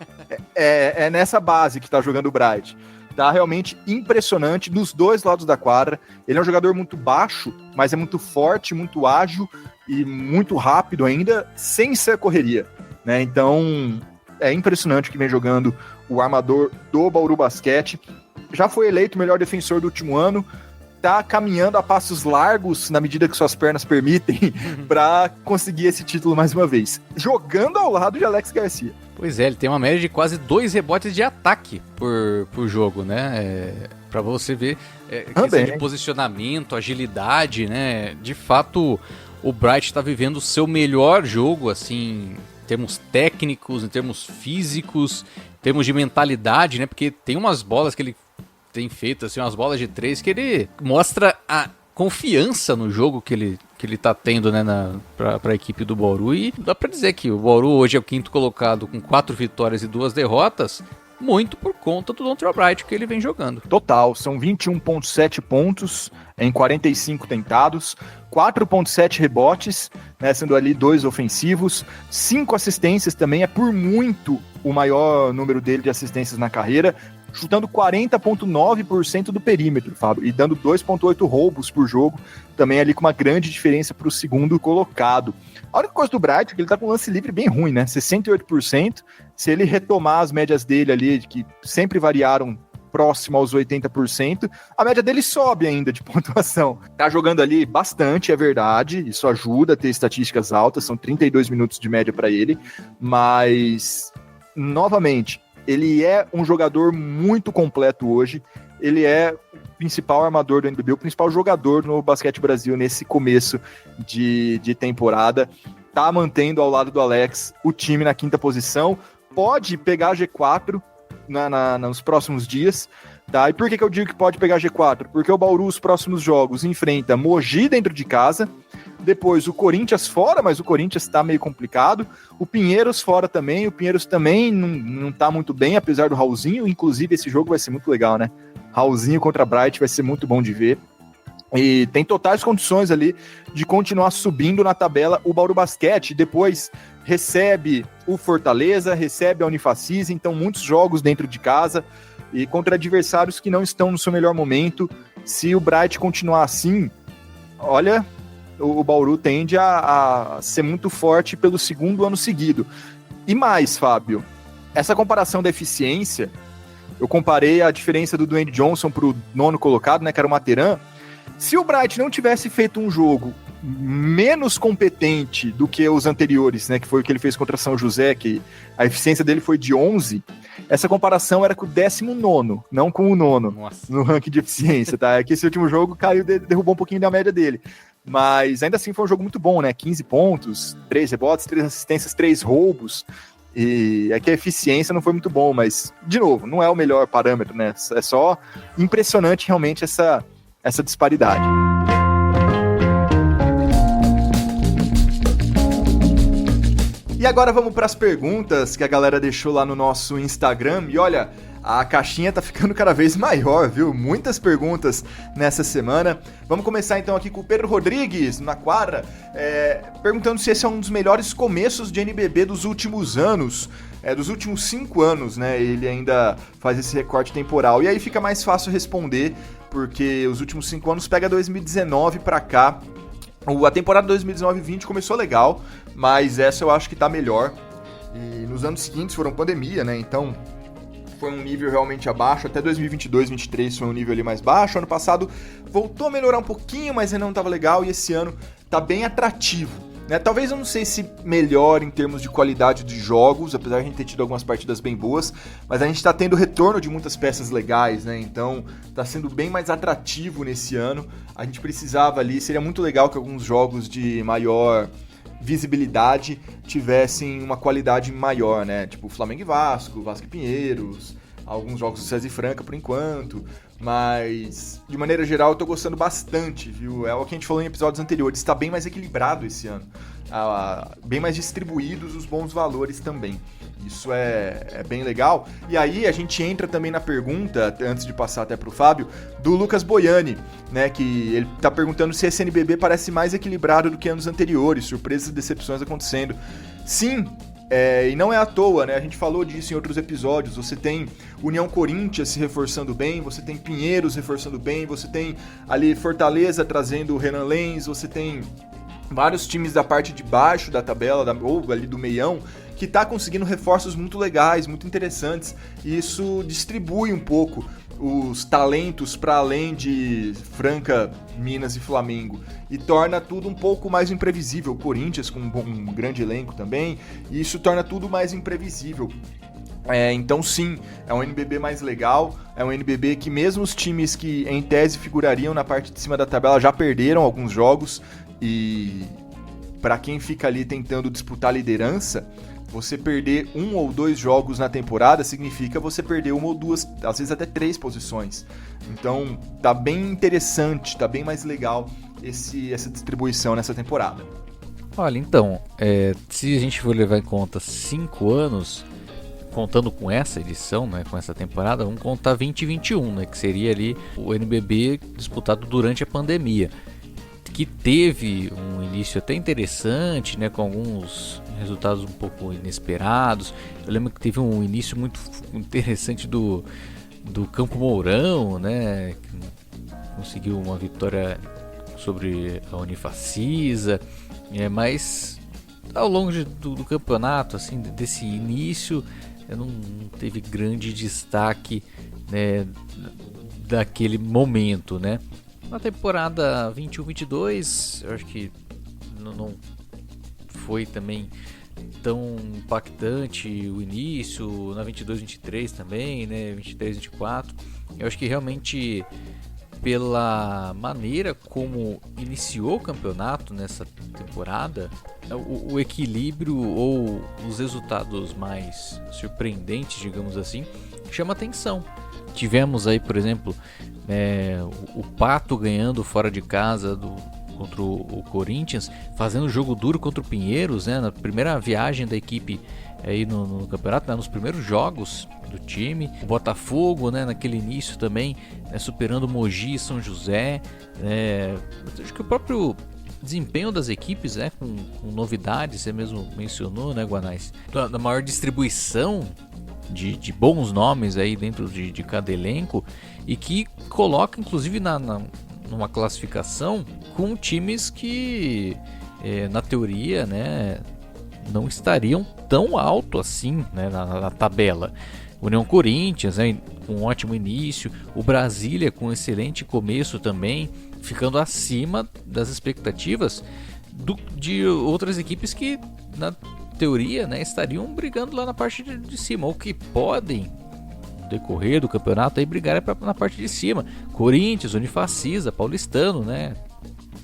é nessa base que tá jogando o Bright. Tá realmente impressionante dos dois lados da quadra. Ele é um jogador muito baixo, mas é muito forte, muito ágil e muito rápido ainda, sem ser correria, né? Então, é impressionante o que vem jogando o armador do Bauru Basquete. Já foi eleito o melhor defensor do último ano, tá caminhando a passos largos, na medida que suas pernas permitem, para conseguir esse título mais uma vez, jogando ao lado de Alex Garcia. Pois é, ele tem uma média de quase 2 rebotes de ataque por jogo, né? Para você ver questão de posicionamento, agilidade, né? De fato, o Bright está vivendo o seu melhor jogo, assim, em termos técnicos, em termos físicos, em termos de mentalidade, né? Porque tem umas bolas que ele tem feito, assim, umas bolas de 3 que ele mostra a confiança no jogo que ele tá tendo, né, pra equipe do Bauru, e dá pra dizer que o Bauru hoje é o quinto colocado com 4 vitórias e 2 derrotas, muito por conta do Dontrell Bright que ele vem jogando. Total, são 21,7 pontos em 45 tentados, 4,7 rebotes, né, sendo ali 2 ofensivos, 5 assistências também, é por muito o maior número dele de assistências na carreira, chutando 40,9% do perímetro, Fábio, e dando 2,8 roubos por jogo, também ali com uma grande diferença para o segundo colocado. A única coisa do Bright é que ele tá com um lance livre bem ruim, né? 68%. Se ele retomar as médias dele ali, que sempre variaram próximo aos 80%, a média dele sobe ainda de pontuação. Tá jogando ali bastante, é verdade, isso ajuda a ter estatísticas altas, são 32 minutos de média para ele, mas, novamente, ele é um jogador muito completo hoje, ele é o principal armador do NBB, o principal jogador no Basquete Brasil nesse começo de temporada, tá mantendo ao lado do Alex o time na 5ª posição, pode pegar G4 nos próximos dias, tá? E por que eu digo que pode pegar G4? Porque o Bauru, os próximos jogos, enfrenta Mogi dentro de casa, depois o Corinthians fora, mas o Corinthians tá meio complicado, o Pinheiros fora também, o Pinheiros também não tá muito bem, apesar do Raulzinho, inclusive esse jogo vai ser muito legal, né? Raulzinho contra Bright vai ser muito bom de ver, e tem totais condições ali de continuar subindo na tabela o Bauru Basquete, depois recebe o Fortaleza, recebe a Unifacis, então muitos jogos dentro de casa, e contra adversários que não estão no seu melhor momento. Se o Bright continuar assim, olha, o Bauru tende a ser muito forte pelo 2º ano seguido. E mais, Fábio, essa comparação da eficiência, eu comparei a diferença do Dwayne Johnson para o 9º colocado, né, que era o Materan. Se o Bright não tivesse feito um jogo menos competente do que os anteriores, né, que foi o que ele fez contra São José, que a eficiência dele foi de 11, essa comparação era com o 19º, não com o 9º. Nossa. No ranking de eficiência, tá? É que esse último jogo caiu, derrubou um pouquinho da média dele. mas ainda assim foi um jogo muito bom, né? 15 pontos, 3 rebotes, 3 assistências, 3 roubos, e é que a eficiência não foi muito bom, mas, de novo, não é o melhor parâmetro, né? É só impressionante realmente essa disparidade. E agora vamos para as perguntas que a galera deixou lá no nosso Instagram. E olha, a caixinha tá ficando cada vez maior, viu? Muitas perguntas nessa semana. Vamos começar então aqui com o Pedro Rodrigues, na quadra, perguntando se esse é um dos melhores começos de NBB dos últimos anos. Dos últimos 5 anos, né? Ele ainda faz esse recorte temporal. E aí fica mais fácil responder, porque os últimos 5 anos pega 2019 para cá. A temporada 2019-20 começou legal, mas essa eu acho que tá melhor. E nos anos seguintes foram pandemia, né? Então foi um nível realmente abaixo. Até 2022-23 foi um nível ali mais baixo. Ano passado voltou a melhorar um pouquinho, mas ainda não tava legal. E esse ano tá bem atrativo, né? Talvez eu não sei se melhor em termos de qualidade de jogos, apesar de a gente ter tido algumas partidas bem boas, mas a gente tá tendo retorno de muitas peças legais, né? Então tá sendo bem mais atrativo nesse ano. A gente precisava ali, seria muito legal que alguns jogos de maior visibilidade tivessem uma qualidade maior, né? Tipo Flamengo e Vasco, Vasco e Pinheiros, alguns jogos do César e Franca por enquanto, mas de maneira geral eu tô gostando bastante, viu? É o que a gente falou em episódios anteriores, tá bem mais equilibrado esse ano, bem mais distribuídos os bons valores também. Isso é bem legal. E aí a gente entra também na pergunta, antes de passar até pro Fábio, do Lucas Boiani, né? Que ele tá perguntando se esse NBB parece mais equilibrado do que anos anteriores, surpresas e decepções acontecendo. Sim, e não é à toa, né? A gente falou disso em outros episódios. Você tem União Corinthians se reforçando bem, você tem Pinheiros reforçando bem, você tem ali Fortaleza trazendo o Renan Lenz, você tem vários times da parte de baixo da tabela, ou ali do meião, que tá conseguindo reforços muito legais, muito interessantes, e isso distribui um pouco os talentos para além de Franca, Minas e Flamengo, e torna tudo um pouco mais imprevisível. Corinthians com um grande elenco também, e isso torna tudo mais imprevisível. Então sim, é um NBB mais legal, é um NBB que mesmo os times que em tese figurariam na parte de cima da tabela já perderam alguns jogos, e para quem fica ali tentando disputar a liderança, você perder 1 ou 2 jogos na temporada significa você perder 1 ou 2, às vezes até 3 posições. Então tá bem interessante, tá bem mais legal essa distribuição nessa temporada. Olha, então, se a gente for levar em conta 5 anos, contando com essa edição, né, com essa temporada, vamos contar 2021, né, que seria ali o NBB disputado durante a pandemia, que teve um início até interessante, né, com alguns resultados um pouco inesperados. Eu lembro que teve um início muito interessante do Campo Mourão, né, que conseguiu uma vitória sobre a Unifacisa, mas ao longo do campeonato, assim, desse início, não teve grande destaque, né, daquele momento, né. Na temporada 21-22, eu acho que não foi também tão impactante o início, na 22-23 também, né, 23-24. Eu acho que realmente pela maneira como iniciou o campeonato nessa temporada, o equilíbrio ou os resultados mais surpreendentes, digamos assim, chama atenção. Tivemos aí, por exemplo, o Pato ganhando fora de casa contra o Corinthians, fazendo jogo duro contra o Pinheiros, né, na primeira viagem da equipe aí no campeonato, né, nos primeiros jogos do time. O Botafogo, né, naquele início também, né, superando Mogi e São José. Acho que o próprio desempenho das equipes, né, com novidades, você mesmo mencionou, né, Guanais, da maior distribuição de bons nomes aí dentro de cada elenco, e que coloca inclusive numa classificação com times que na teoria, né, não estariam tão alto assim, né, na tabela. União Corinthians, né, com um ótimo início, o Brasília com um excelente começo também, ficando acima das expectativas de outras equipes que na teoria, né, estariam brigando lá na parte de cima, ou que podem, no decorrer do campeonato, aí brigar na parte de cima. Corinthians, Unifacisa, Paulistano, né,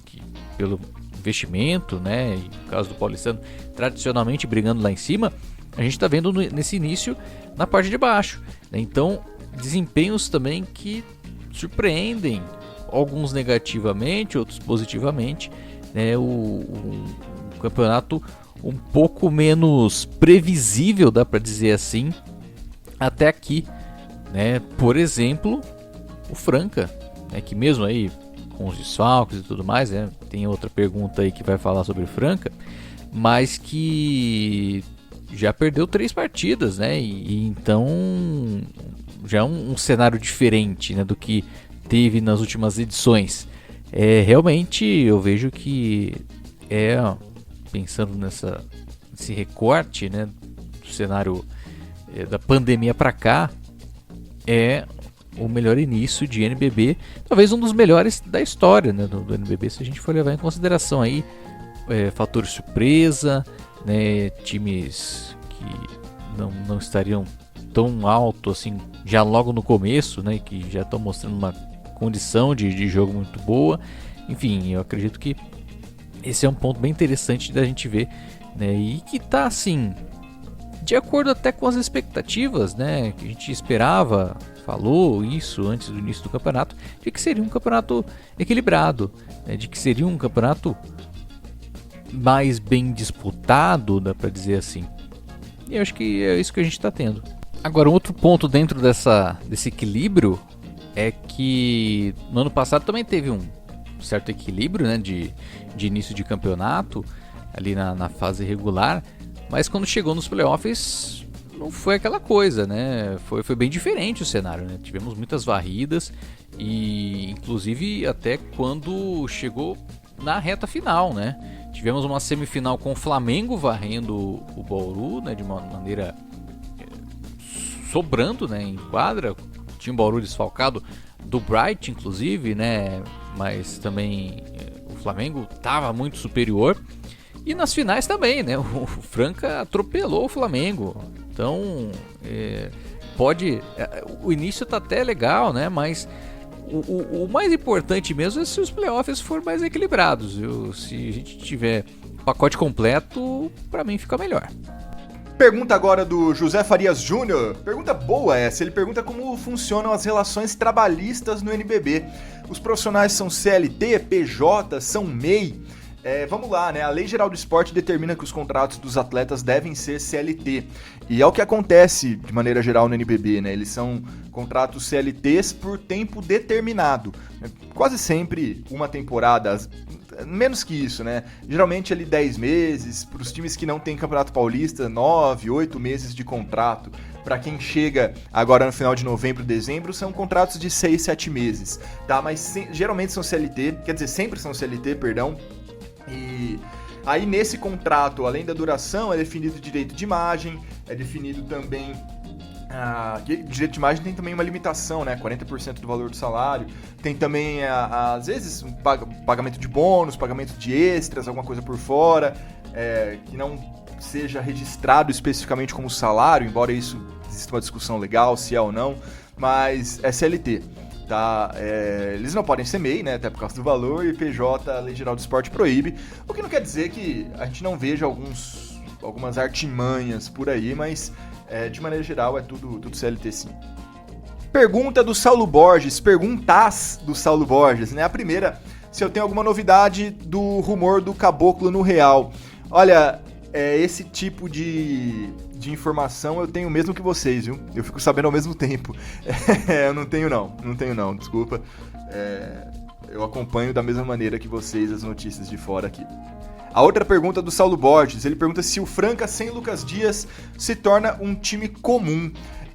que pelo investimento, né, e no caso do Paulistano, tradicionalmente brigando lá em cima, a gente está vendo nesse início na parte de baixo, né? Então, desempenhos também que surpreendem, alguns negativamente, outros positivamente, né? Um campeonato um pouco menos previsível, dá para dizer assim, até aqui, né? Por exemplo, o Franca, né? Que mesmo aí com os desfalques e tudo mais, né? Tem outra pergunta aí que vai falar sobre o Franca, mas que já perdeu 3 partidas, né? E então já é um cenário diferente, né, do que teve nas últimas edições. Realmente eu vejo que pensando nesse recorte, né, do cenário da pandemia para cá, é o melhor início de NBB, talvez um dos melhores da história, né, do NBB, se a gente for levar em consideração aí fator surpresa, né, times que não estariam tão alto assim já logo no começo, né, que já estão mostrando uma condição de jogo muito boa. Enfim, eu acredito que esse é um ponto bem interessante da gente ver, né, e que tá assim de acordo até com as expectativas, né, que a gente esperava, falou isso antes do início do campeonato, de que seria um campeonato equilibrado, né, de que seria um campeonato mais bem disputado, dá pra dizer assim. E eu acho que é isso que a gente está tendo. Agora, um outro ponto dentro desse equilíbrio é que no ano passado também teve um certo equilíbrio, né, de início de campeonato ali na fase regular, mas quando chegou nos playoffs não foi aquela coisa, né? Foi bem diferente o cenário, né? Tivemos muitas varridas e inclusive até quando chegou na reta final, né? Tivemos uma semifinal com o Flamengo varrendo o Bauru, né, de uma maneira sobrando, né, em quadra. Tinha o Bauru desfalcado do Bright, inclusive, né, mas também o Flamengo estava muito superior. E nas finais também, né, o Franca atropelou o Flamengo. Então, o início tá até legal, né, mas o mais importante mesmo é se os playoffs forem mais equilibrados, viu? Se a gente tiver pacote completo, para mim fica melhor. Pergunta agora do José Farias Júnior. Pergunta boa essa. Ele pergunta como funcionam as relações trabalhistas no NBB. Os profissionais são CLT, PJ, são MEI? Vamos lá, né? A Lei Geral do Esporte determina que os contratos dos atletas devem ser CLT. E é o que acontece de maneira geral no NBB, né? Eles são contratos CLTs por tempo determinado. Quase sempre uma temporada, menos que isso, né? Geralmente ali 10 meses, para os times que não tem Campeonato Paulista, 9, 8 meses de contrato. Para quem chega agora no final de novembro, dezembro, são contratos de 6, 7 meses, tá? Mas geralmente são CLT, quer dizer, sempre são CLT, perdão. E aí nesse contrato, além da duração, é definido direito de imagem, é definido também... direito de imagem tem também uma limitação, né? 40% do valor do salário. Tem também, às vezes, um pagamento de bônus, pagamento de extras, alguma coisa por fora, que não seja registrado especificamente como salário, embora isso exista uma discussão legal, se é ou não, mas é CLT. Tá? Eles não podem ser MEI, né? Até por causa do valor, e PJ, a Lei Geral do Esporte proíbe, o que não quer dizer que a gente não veja algumas artimanhas por aí, mas de maneira geral é tudo CLT sim. Pergunta do Saulo Borges, perguntas do Saulo Borges, né? A primeira, se eu tenho alguma novidade do rumor do Caboclo no Real. Olha, esse tipo de informação eu tenho mesmo que vocês, viu? Eu fico sabendo ao mesmo tempo. Eu não tenho não, desculpa. Eu acompanho da mesma maneira que vocês as notícias de fora aqui. A outra pergunta do Saulo Borges, ele pergunta se o Franca sem Lucas Dias se torna um time comum.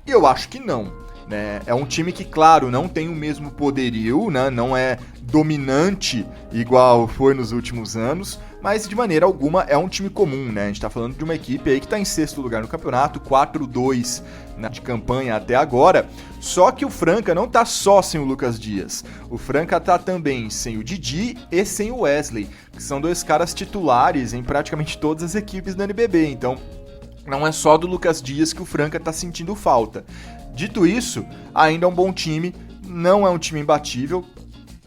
E eu acho que não, né? É um time que, claro, não tem o mesmo poderio, né? Não é dominante igual foi nos últimos anos, mas de maneira alguma é um time comum, né? A gente tá falando de uma equipe aí que tá em 6º lugar no campeonato, 4-2 de campanha até agora, só que o Franca não tá só sem o Lucas Dias, o Franca tá também sem o Didi e sem o Wesley, que são 2 caras titulares em praticamente todas as equipes do NBB, então não é só do Lucas Dias que o Franca tá sentindo falta. Dito isso, ainda é um bom time, não é um time imbatível,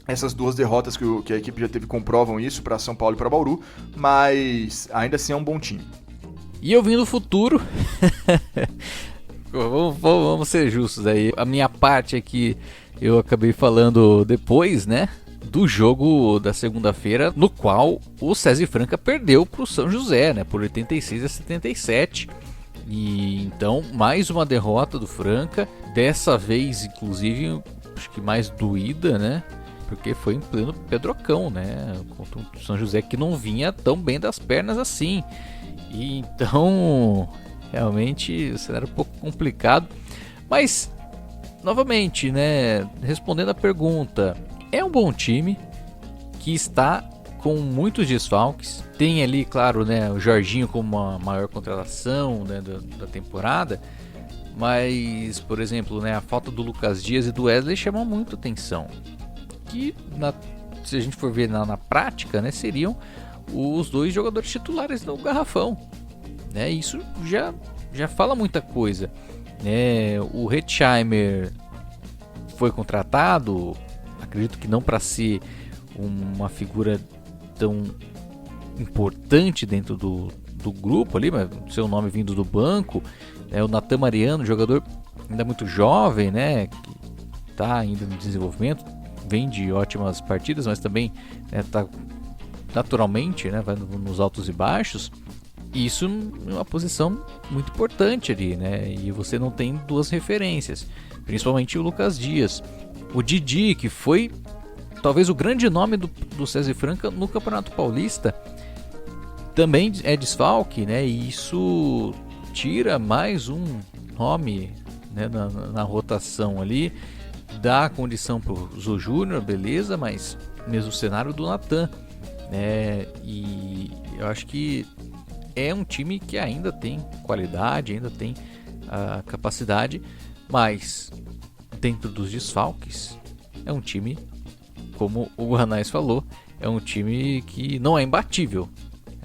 Essas 2 derrotas que a equipe já teve comprovam isso para São Paulo e para Bauru, mas ainda assim é um bom time. E eu vim do futuro. Vamos ser justos aí. A minha parte aqui eu acabei falando depois, né? Do jogo da segunda-feira, no qual o César Franca perdeu para o São José, né? Por 86-77. E então, mais uma derrota do Franca. Dessa vez, inclusive, acho que mais doída, né? Porque foi em pleno Pedrocão, né? Contra o São José que não vinha tão bem das pernas assim. E então, realmente, o cenário um pouco complicado. Mas, novamente, né? Respondendo a pergunta, é um bom time que está com muitos desfalques. Tem ali, claro, né, o Jorginho como a maior contratação, né, da temporada. Mas, por exemplo, né, a falta do Lucas Dias e do Wesley chama muito atenção. Que, se a gente for ver na prática, né, seriam os 2 jogadores titulares do Garrafão. Né? Isso já fala muita coisa. Né? O Hetzheimer foi contratado, acredito que não para ser uma figura tão importante dentro do grupo ali, mas seu nome vindo do banco. O Natan Mariano, jogador ainda muito jovem, né, que está ainda no desenvolvimento, vem de ótimas partidas, mas também está naturalmente, né, vai nos altos e baixos. E isso é uma posição muito importante ali, né, e você não tem 2 referências, principalmente o Lucas Dias. O Didi, que foi talvez o grande nome do César Franca no Campeonato Paulista, também é desfalque, né? E isso tira mais um nome, né, na rotação ali, dá condição para o Zo Júnior, beleza, mas mesmo o cenário do Natan, né? E eu acho que é um time que ainda tem qualidade, ainda tem a capacidade, mas dentro dos desfalques é um time, como o Guanais falou, é um time que não é imbatível.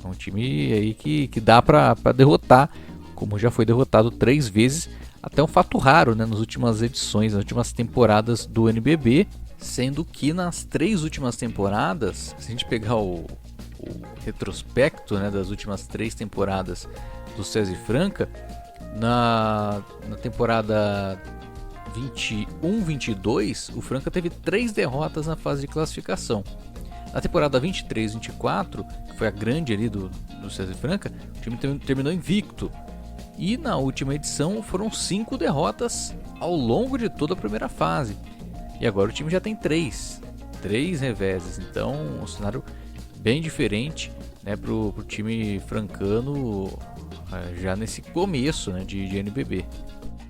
É um time aí que dá para derrotar, como já foi derrotado 3 vezes, até um fato raro, né, nas últimas edições, nas últimas temporadas do NBB, sendo que nas 3 últimas temporadas, se a gente pegar o retrospecto, né, das últimas 3 temporadas do César Franca, na temporada 21-22, o Franca teve 3 derrotas na fase de classificação. Na temporada 23-24, que foi a grande ali do César Franca, o time terminou invicto. E na última edição foram 5 derrotas ao longo de toda a primeira fase. E agora o time já tem 3 reveses. Então, um cenário bem diferente, né, pro time francano já nesse começo, né, de NBB.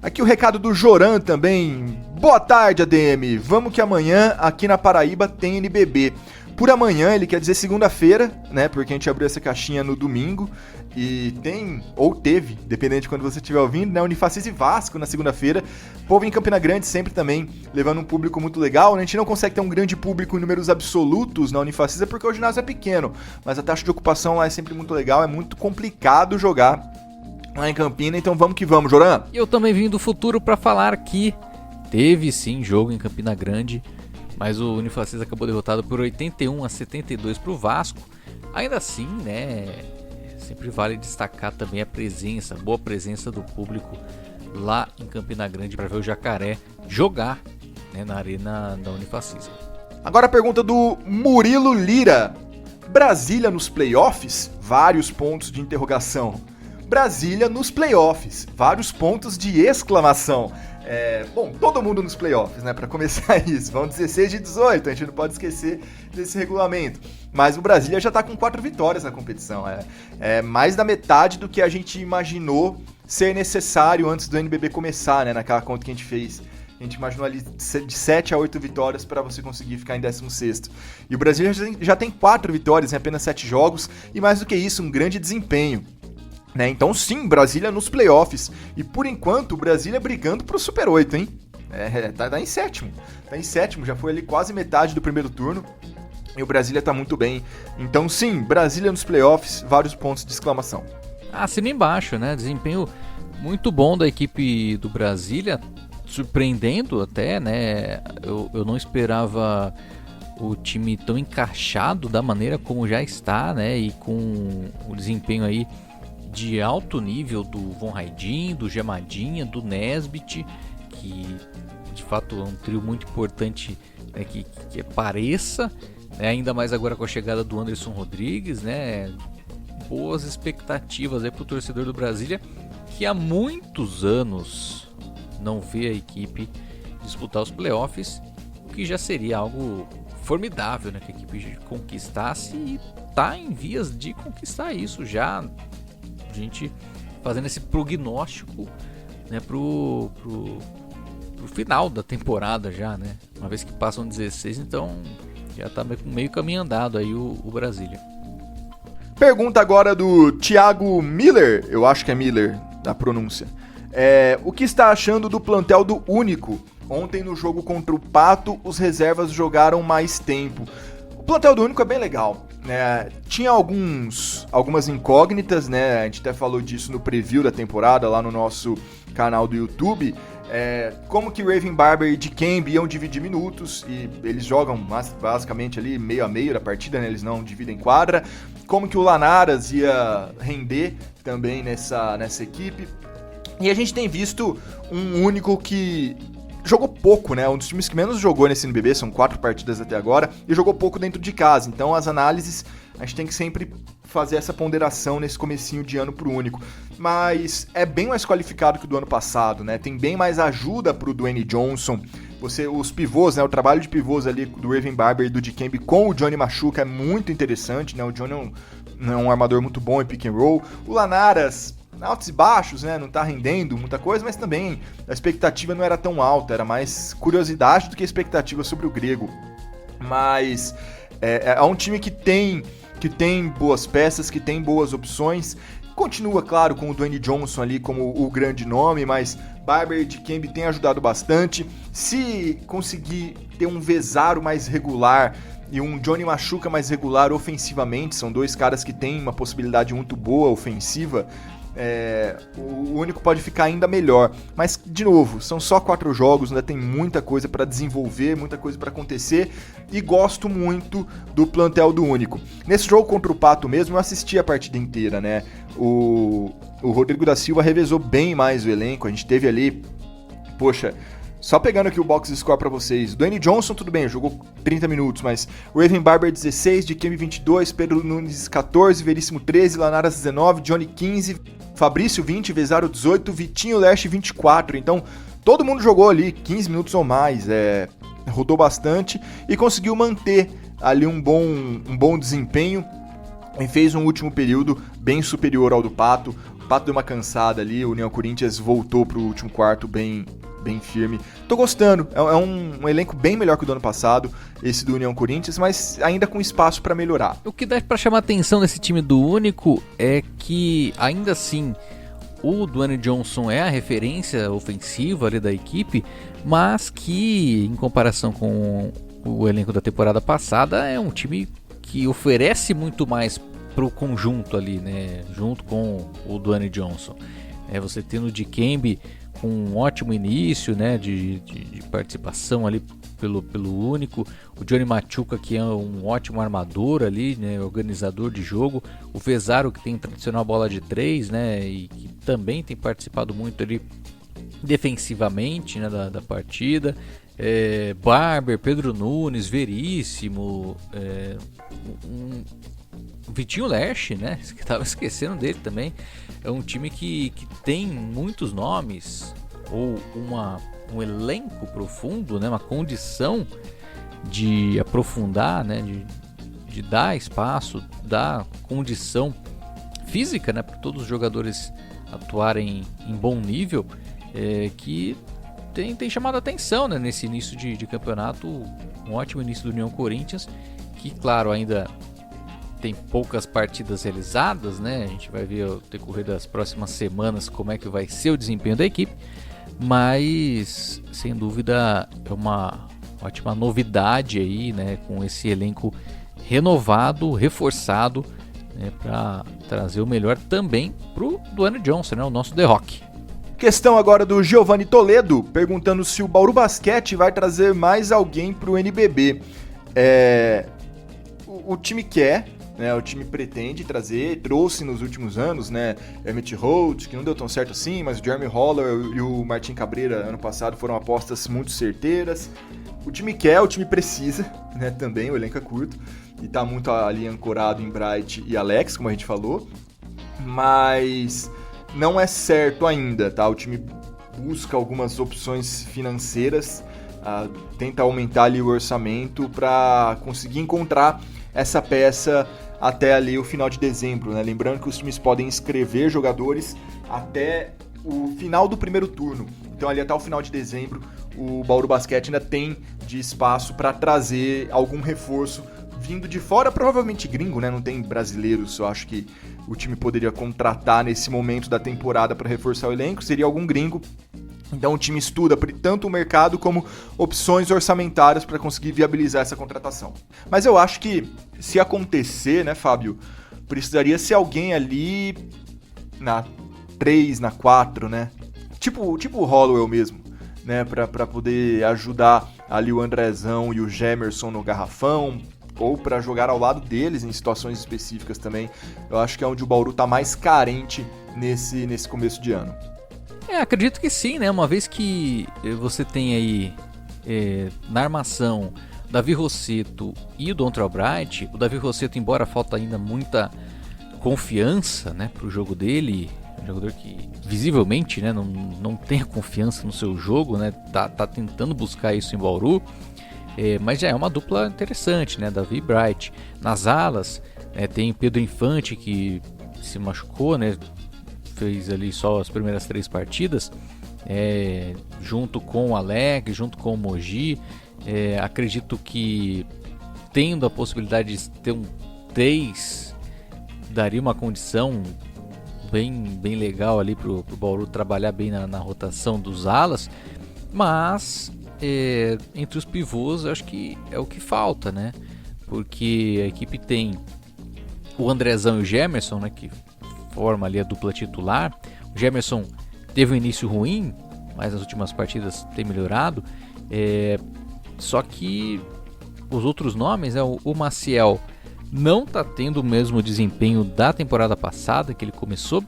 Aqui o recado do Joran também. Boa tarde, ADM. Vamos que amanhã aqui na Paraíba tem NBB. Por amanhã, ele quer dizer segunda-feira, né? Porque a gente abriu essa caixinha no domingo. E tem, ou teve, dependendo de quando você estiver ouvindo, né? Unifacis e Vasco na segunda-feira. Povo em Campina Grande sempre também levando um público muito legal. A gente não consegue ter um grande público em números absolutos na Unifacis, porque o ginásio é pequeno. Mas a taxa de ocupação lá é sempre muito legal. É muito complicado jogar lá em Campina. Então vamos que vamos, Joran. E eu também vim do futuro para falar que teve sim jogo em Campina Grande, mas o Unifacis acabou derrotado por 81-72 para o Vasco. Ainda assim, né, sempre vale destacar também a boa presença do público lá em Campina Grande para ver o Jacaré jogar, né, na arena da Unifacis. Agora a pergunta do Murilo Lira. Brasília nos playoffs? Vários pontos de interrogação. Brasília nos playoffs, vários pontos de exclamação. Bom, todo mundo nos playoffs, né, pra começar isso. Vão 16 de 18, a gente não pode esquecer desse regulamento. Mas o Brasília já tá com 4 vitórias na competição. É mais da metade do que a gente imaginou ser necessário antes do NBB começar, né, naquela conta que a gente fez. A gente imaginou ali de 7 a 8 vitórias para você conseguir ficar em 16º. E o Brasília já tem 4 vitórias em apenas 7 jogos. E mais do que isso, um grande desempenho. Né? Então sim, Brasília nos playoffs. E por enquanto, o Brasília brigando pro Super 8, hein? Tá em sétimo. Tá em sétimo, já foi ali quase metade do primeiro turno. E o Brasília tá muito bem. Então sim, Brasília nos playoffs, vários pontos de exclamação. Assina embaixo, né? Desempenho muito bom da equipe do Brasília. Surpreendendo até, né? Eu não esperava o time tão encaixado da maneira como já está, né? E com o desempenho aí de alto nível do Von Haidim, do Gemadinha, do Nesbitt, que de fato é um trio muito importante, né, que apareça, né, ainda mais agora com a chegada do Anderson Rodrigues, né? Boas expectativas aí para o torcedor do Brasília, que há muitos anos não vê a equipe disputar os playoffs, o que já seria algo formidável, né, que a equipe conquistasse, e está em vias de conquistar isso já. A gente fazendo esse prognóstico, né, pro final da temporada já, né? Uma vez que passam 16, então já está meio caminho andado aí o Brasília. Pergunta agora do Thiago Miller, eu acho que é Miller a pronúncia. O que está achando do plantel do Único? Ontem no jogo contra o Pato, os reservas jogaram mais tempo. O plantel do Único é bem legal, né? Tinha algumas incógnitas, né? A gente até falou disso no preview da temporada lá no nosso canal do YouTube. Como que Raven Barber e Dikembe iam dividir minutos, e eles jogam basicamente ali meio a meio da partida, né? Eles não dividem quadra. Como que o Lanaras ia render também nessa equipe. E a gente tem visto um Único que jogou pouco, né? Um dos times que menos jogou nesse NBB, são 4 partidas até agora, e jogou pouco dentro de casa. Então as análises, a gente tem que sempre fazer essa ponderação nesse comecinho de ano pro Único. Mas é bem mais qualificado que o do ano passado, né? Tem bem mais ajuda pro Dwayne Johnson. Os pivôs, né? O trabalho de pivôs ali do Raven Barber e do Dikembe com o Johnny Machuca é muito interessante, né? O Johnny é um armador muito bom em pick and roll. O Lanaras, altos e baixos, né? Não tá rendendo muita coisa, mas também a expectativa não era tão alta, era mais curiosidade do que expectativa sobre o grego. Mas é um time que tem boas peças, que tem boas opções. Continua, claro, com o Dwayne Johnson ali como o grande nome, mas Barber e Dikembe tem ajudado bastante. Se conseguir ter um Vezaro mais regular e um Johnny Machuca mais regular ofensivamente, são dois caras que têm uma possibilidade muito boa ofensiva, o Único pode ficar ainda melhor. Mas, de novo, são só 4 jogos, ainda tem muita coisa para desenvolver, muita coisa para acontecer, e gosto muito do plantel do Único. Nesse jogo contra o Pato mesmo, eu assisti a partida inteira, né? O Rodrigo da Silva revezou bem mais o elenco, a gente teve ali, só pegando aqui o box score pra vocês, Dwayne Johnson, tudo bem, jogou 30 minutos, mas o Raven Barber 16, Dikembe 22, Pedro Nunes 14, Veríssimo 13, Lanaras 19, Johnny 15, Fabrício 20, Vezaro 18, Vitinho Leste 24, então todo mundo jogou ali 15 minutos ou mais, rodou bastante e conseguiu manter ali um bom desempenho e fez um último período bem superior ao do Pato. O Pato deu uma cansada ali, o União Corinthians voltou pro último quarto bem firme. Tô gostando, é um elenco bem melhor que o do ano passado, esse do União Corinthians, mas ainda com espaço para melhorar. O que dá para chamar a atenção desse time do Único é que, ainda assim, o Dwayne Johnson é a referência ofensiva ali da equipe, mas que, em comparação com o elenco da temporada passada, é um time que oferece muito mais pro conjunto ali, né, junto com o Dwayne Johnson. Você tendo o Dikembe com um ótimo início, né, de participação ali pelo Único, o Johnny Machuca, que é um ótimo armador ali, né, organizador de jogo, o Vezaro, que tem tradicional bola de 3, né, e que também tem participado muito ali defensivamente, né, da partida, Barber, Pedro Nunes, Veríssimo, Vitinho Leste, né, que estava esquecendo dele também. É um time que tem muitos nomes, ou um elenco profundo, né, uma condição de aprofundar, né, de dar espaço, dar condição física, né, para todos os jogadores atuarem em bom nível, que tem chamado a atenção, né, nesse início de campeonato, um ótimo início do União Corinthians, que, claro, ainda tem poucas partidas realizadas, né? A gente vai ver ao decorrer das próximas semanas como é que vai ser o desempenho da equipe, mas sem dúvida é uma ótima novidade aí, né? Com esse elenco renovado, reforçado, né? Para trazer o melhor também pro Dwayne Johnson, né? O nosso The Rock. Questão agora do Giovanni Toledo, perguntando se o Bauru Basquete vai trazer mais alguém pro NBB. O time quer, né, o time pretende trazer, trouxe nos últimos anos, né, Emmett Holt, que não deu tão certo assim, mas o Jeremy Holler e o Martin Cabreira ano passado foram apostas muito certeiras. O time quer, o time precisa, né, também, o elenco é curto, e tá muito ali ancorado em Bright e Alex, como a gente falou, mas não é certo ainda, tá? O time busca algumas opções financeiras, tenta aumentar ali o orçamento para conseguir encontrar essa peça até ali o final de dezembro, né? Lembrando que os times podem inscrever jogadores até o final do primeiro turno. Então ali até o final de dezembro o Bauru Basquete ainda tem de espaço para trazer algum reforço vindo de fora, provavelmente gringo, né? Não tem brasileiros, eu acho que o time poderia contratar nesse momento da temporada para reforçar o elenco, seria algum gringo. Então o time estuda tanto o mercado como opções orçamentárias para conseguir viabilizar essa contratação. Mas eu acho que se acontecer, né, Fábio, precisaria ser alguém ali na 3, na 4, né? Tipo o Hollowell mesmo, né, para poder ajudar ali o Andrezão e o Gemerson no garrafão, ou para jogar ao lado deles em situações específicas também. Eu acho que é onde o Bauru está mais carente nesse começo de ano. Acredito que sim, né? Uma vez que você tem aí na armação Davi Rossetto e o Dontrell Bright, o Davi Rossetto, embora falta ainda muita confiança, né, pro jogo dele, um jogador que visivelmente, né, não tem confiança no seu jogo, né, tá tentando buscar isso em Bauru, mas já é uma dupla interessante, né, Davi e Bright. Nas alas, tem Pedro Infante, que se machucou, né, fez ali só as primeiras 3 partidas, junto com o Alex, junto com o Mogi. Acredito que tendo a possibilidade de ter um 3, daria uma condição bem legal ali pro Bauru trabalhar bem na rotação dos alas, mas entre os pivôs eu acho que é o que falta, né? Porque a equipe tem o Andrezão e o Gemerson, né, que forma ali a dupla titular. O Gemerson teve um início ruim, mas nas últimas partidas tem melhorado. Só que os outros nomes, né, o Maciel não está tendo o mesmo desempenho da temporada passada, que ele começou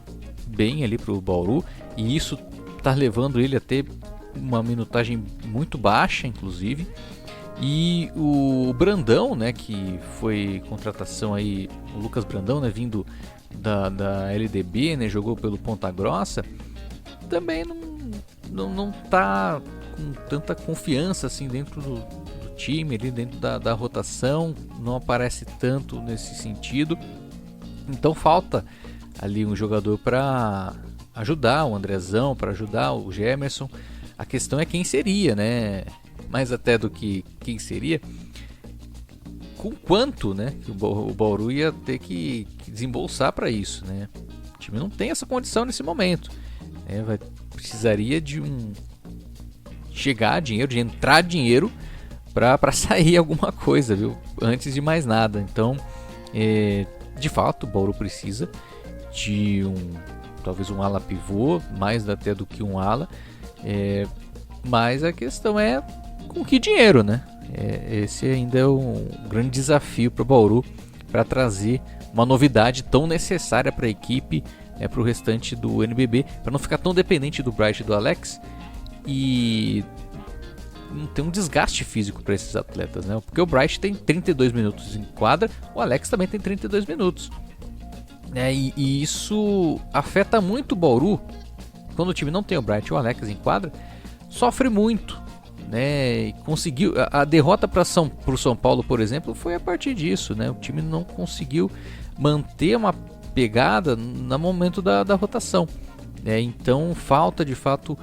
bem ali para o Bauru, e isso está levando ele a ter uma minutagem muito baixa, inclusive. E o Brandão, né, que foi contratação aí, o Lucas Brandão, né, vindo da LDB, né, jogou pelo Ponta Grossa, também não tá com tanta confiança assim dentro do time, ali dentro da rotação, não aparece tanto nesse sentido. Então falta ali um jogador para ajudar o Andrezão, para ajudar o Gemerson. A questão é quem seria, né? Mais até do que quem seria, com quanto, né, que o Bauru ia ter que desembolsar para isso, né? O time não tem essa condição nesse momento, né? Precisaria de de entrar dinheiro para sair alguma coisa, viu? Antes de mais nada. Então, de fato, o Bauru precisa de talvez um ala pivô, mais até do que um ala, mas a questão é com que dinheiro, né? Esse ainda é um grande desafio para o Bauru, para trazer uma novidade tão necessária para a equipe, para o restante do NBB, para não ficar tão dependente do Bright e do Alex e não ter um desgaste físico para esses atletas, né? Porque o Bright tem 32 minutos em quadra, o Alex também tem 32 minutos, né? E isso afeta muito o Bauru. Quando o time não tem o Bright e o Alex em quadra, sofre muito, né? Conseguiu a derrota para o São Paulo, por exemplo, foi a partir disso, né? O time não conseguiu manter uma pegada no momento da rotação, né? Então falta de fato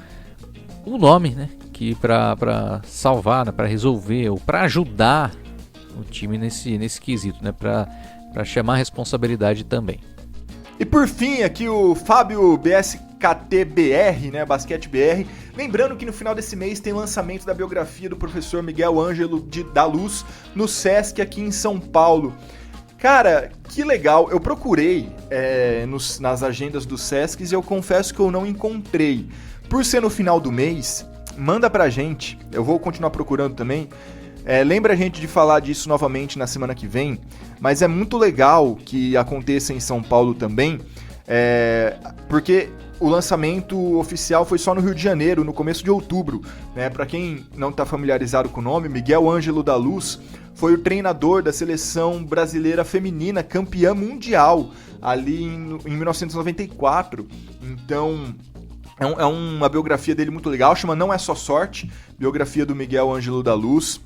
um nome, né, que para salvar, né, para resolver ou para ajudar o time nesse quesito, né, para chamar a responsabilidade também. E por fim, aqui o Fábio BSKTBR, né, Basquete BR. Lembrando que no final desse mês tem lançamento da biografia do professor Miguel Ângelo da Luz no Sesc aqui em São Paulo. Cara, que legal. Eu procurei nas agendas do Sesc e eu confesso que eu não encontrei. Por ser no final do mês, manda pra gente, eu vou continuar procurando também, Lembra a gente de falar disso novamente na semana que vem, mas é muito legal que aconteça em São Paulo também, porque o lançamento oficial foi só no Rio de Janeiro, no começo de outubro, né? Para quem não está familiarizado com o nome, Miguel Ângelo da Luz foi o treinador da seleção brasileira feminina campeã mundial ali em 1994. Então, é uma biografia dele muito legal, chama Não É Só Sorte, biografia do Miguel Ângelo da Luz,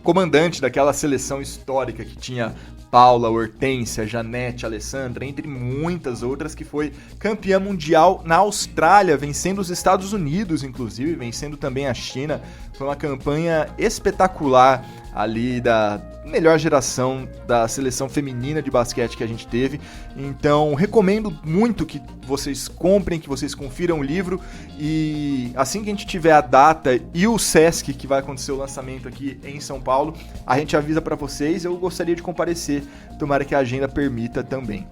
comandante daquela seleção histórica que tinha Paula, Hortência, Janete, Alessandra, entre muitas outras, que foi campeã mundial na Austrália, vencendo os Estados Unidos, inclusive, vencendo também a China. Foi uma campanha espetacular ali da melhor geração da seleção feminina de basquete que a gente teve. Então, recomendo muito que vocês comprem, que vocês confiram o livro, e assim que a gente tiver a data e o Sesc, que vai acontecer o lançamento aqui em São Paulo, a gente avisa para vocês. Eu gostaria de comparecer, tomara que a agenda permita também.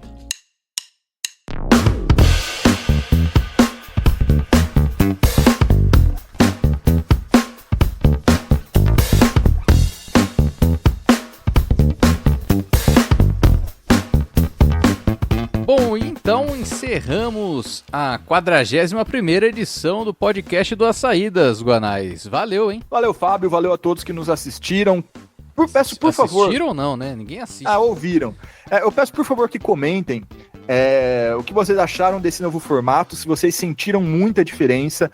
Bom, então encerramos a 41ª edição do podcast do Açaídas, Guanais. Valeu, hein? Valeu, Fábio, valeu a todos que nos assistiram. Peço, por favor... Assistiram não, né? Ninguém assiste. Ouviram. Eu peço, por favor, que comentem o que vocês acharam desse novo formato, se vocês sentiram muita diferença.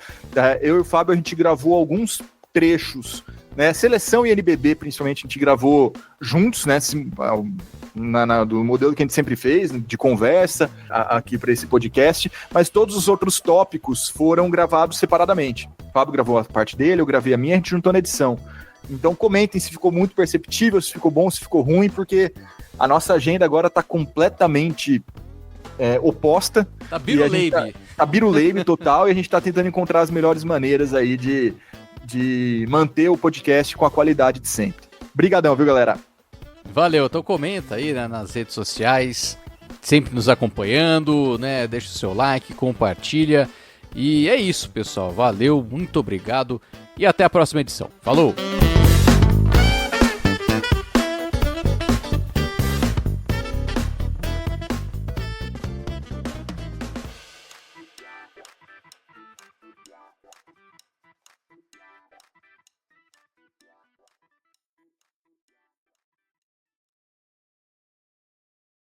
Eu e o Fábio, a gente gravou alguns trechos, né? Seleção e NBB, principalmente, a gente gravou juntos, né? Do modelo que a gente sempre fez, de conversa, aqui para esse podcast, mas todos os outros tópicos foram gravados separadamente. O Fábio gravou a parte dele, eu gravei a minha, a gente juntou na edição. Então comentem se ficou muito perceptível, se ficou bom, se ficou ruim, porque a nossa agenda agora está completamente oposta. Tá biruleibe. Tá biruleibe total, e a gente está tentando encontrar as melhores maneiras aí de manter o podcast com a qualidade de sempre. Brigadão, viu, galera? Valeu, então comenta aí, né, nas redes sociais, sempre nos acompanhando, né? Deixa o seu like, compartilha. E é isso, pessoal. Valeu, muito obrigado e até a próxima edição. Falou!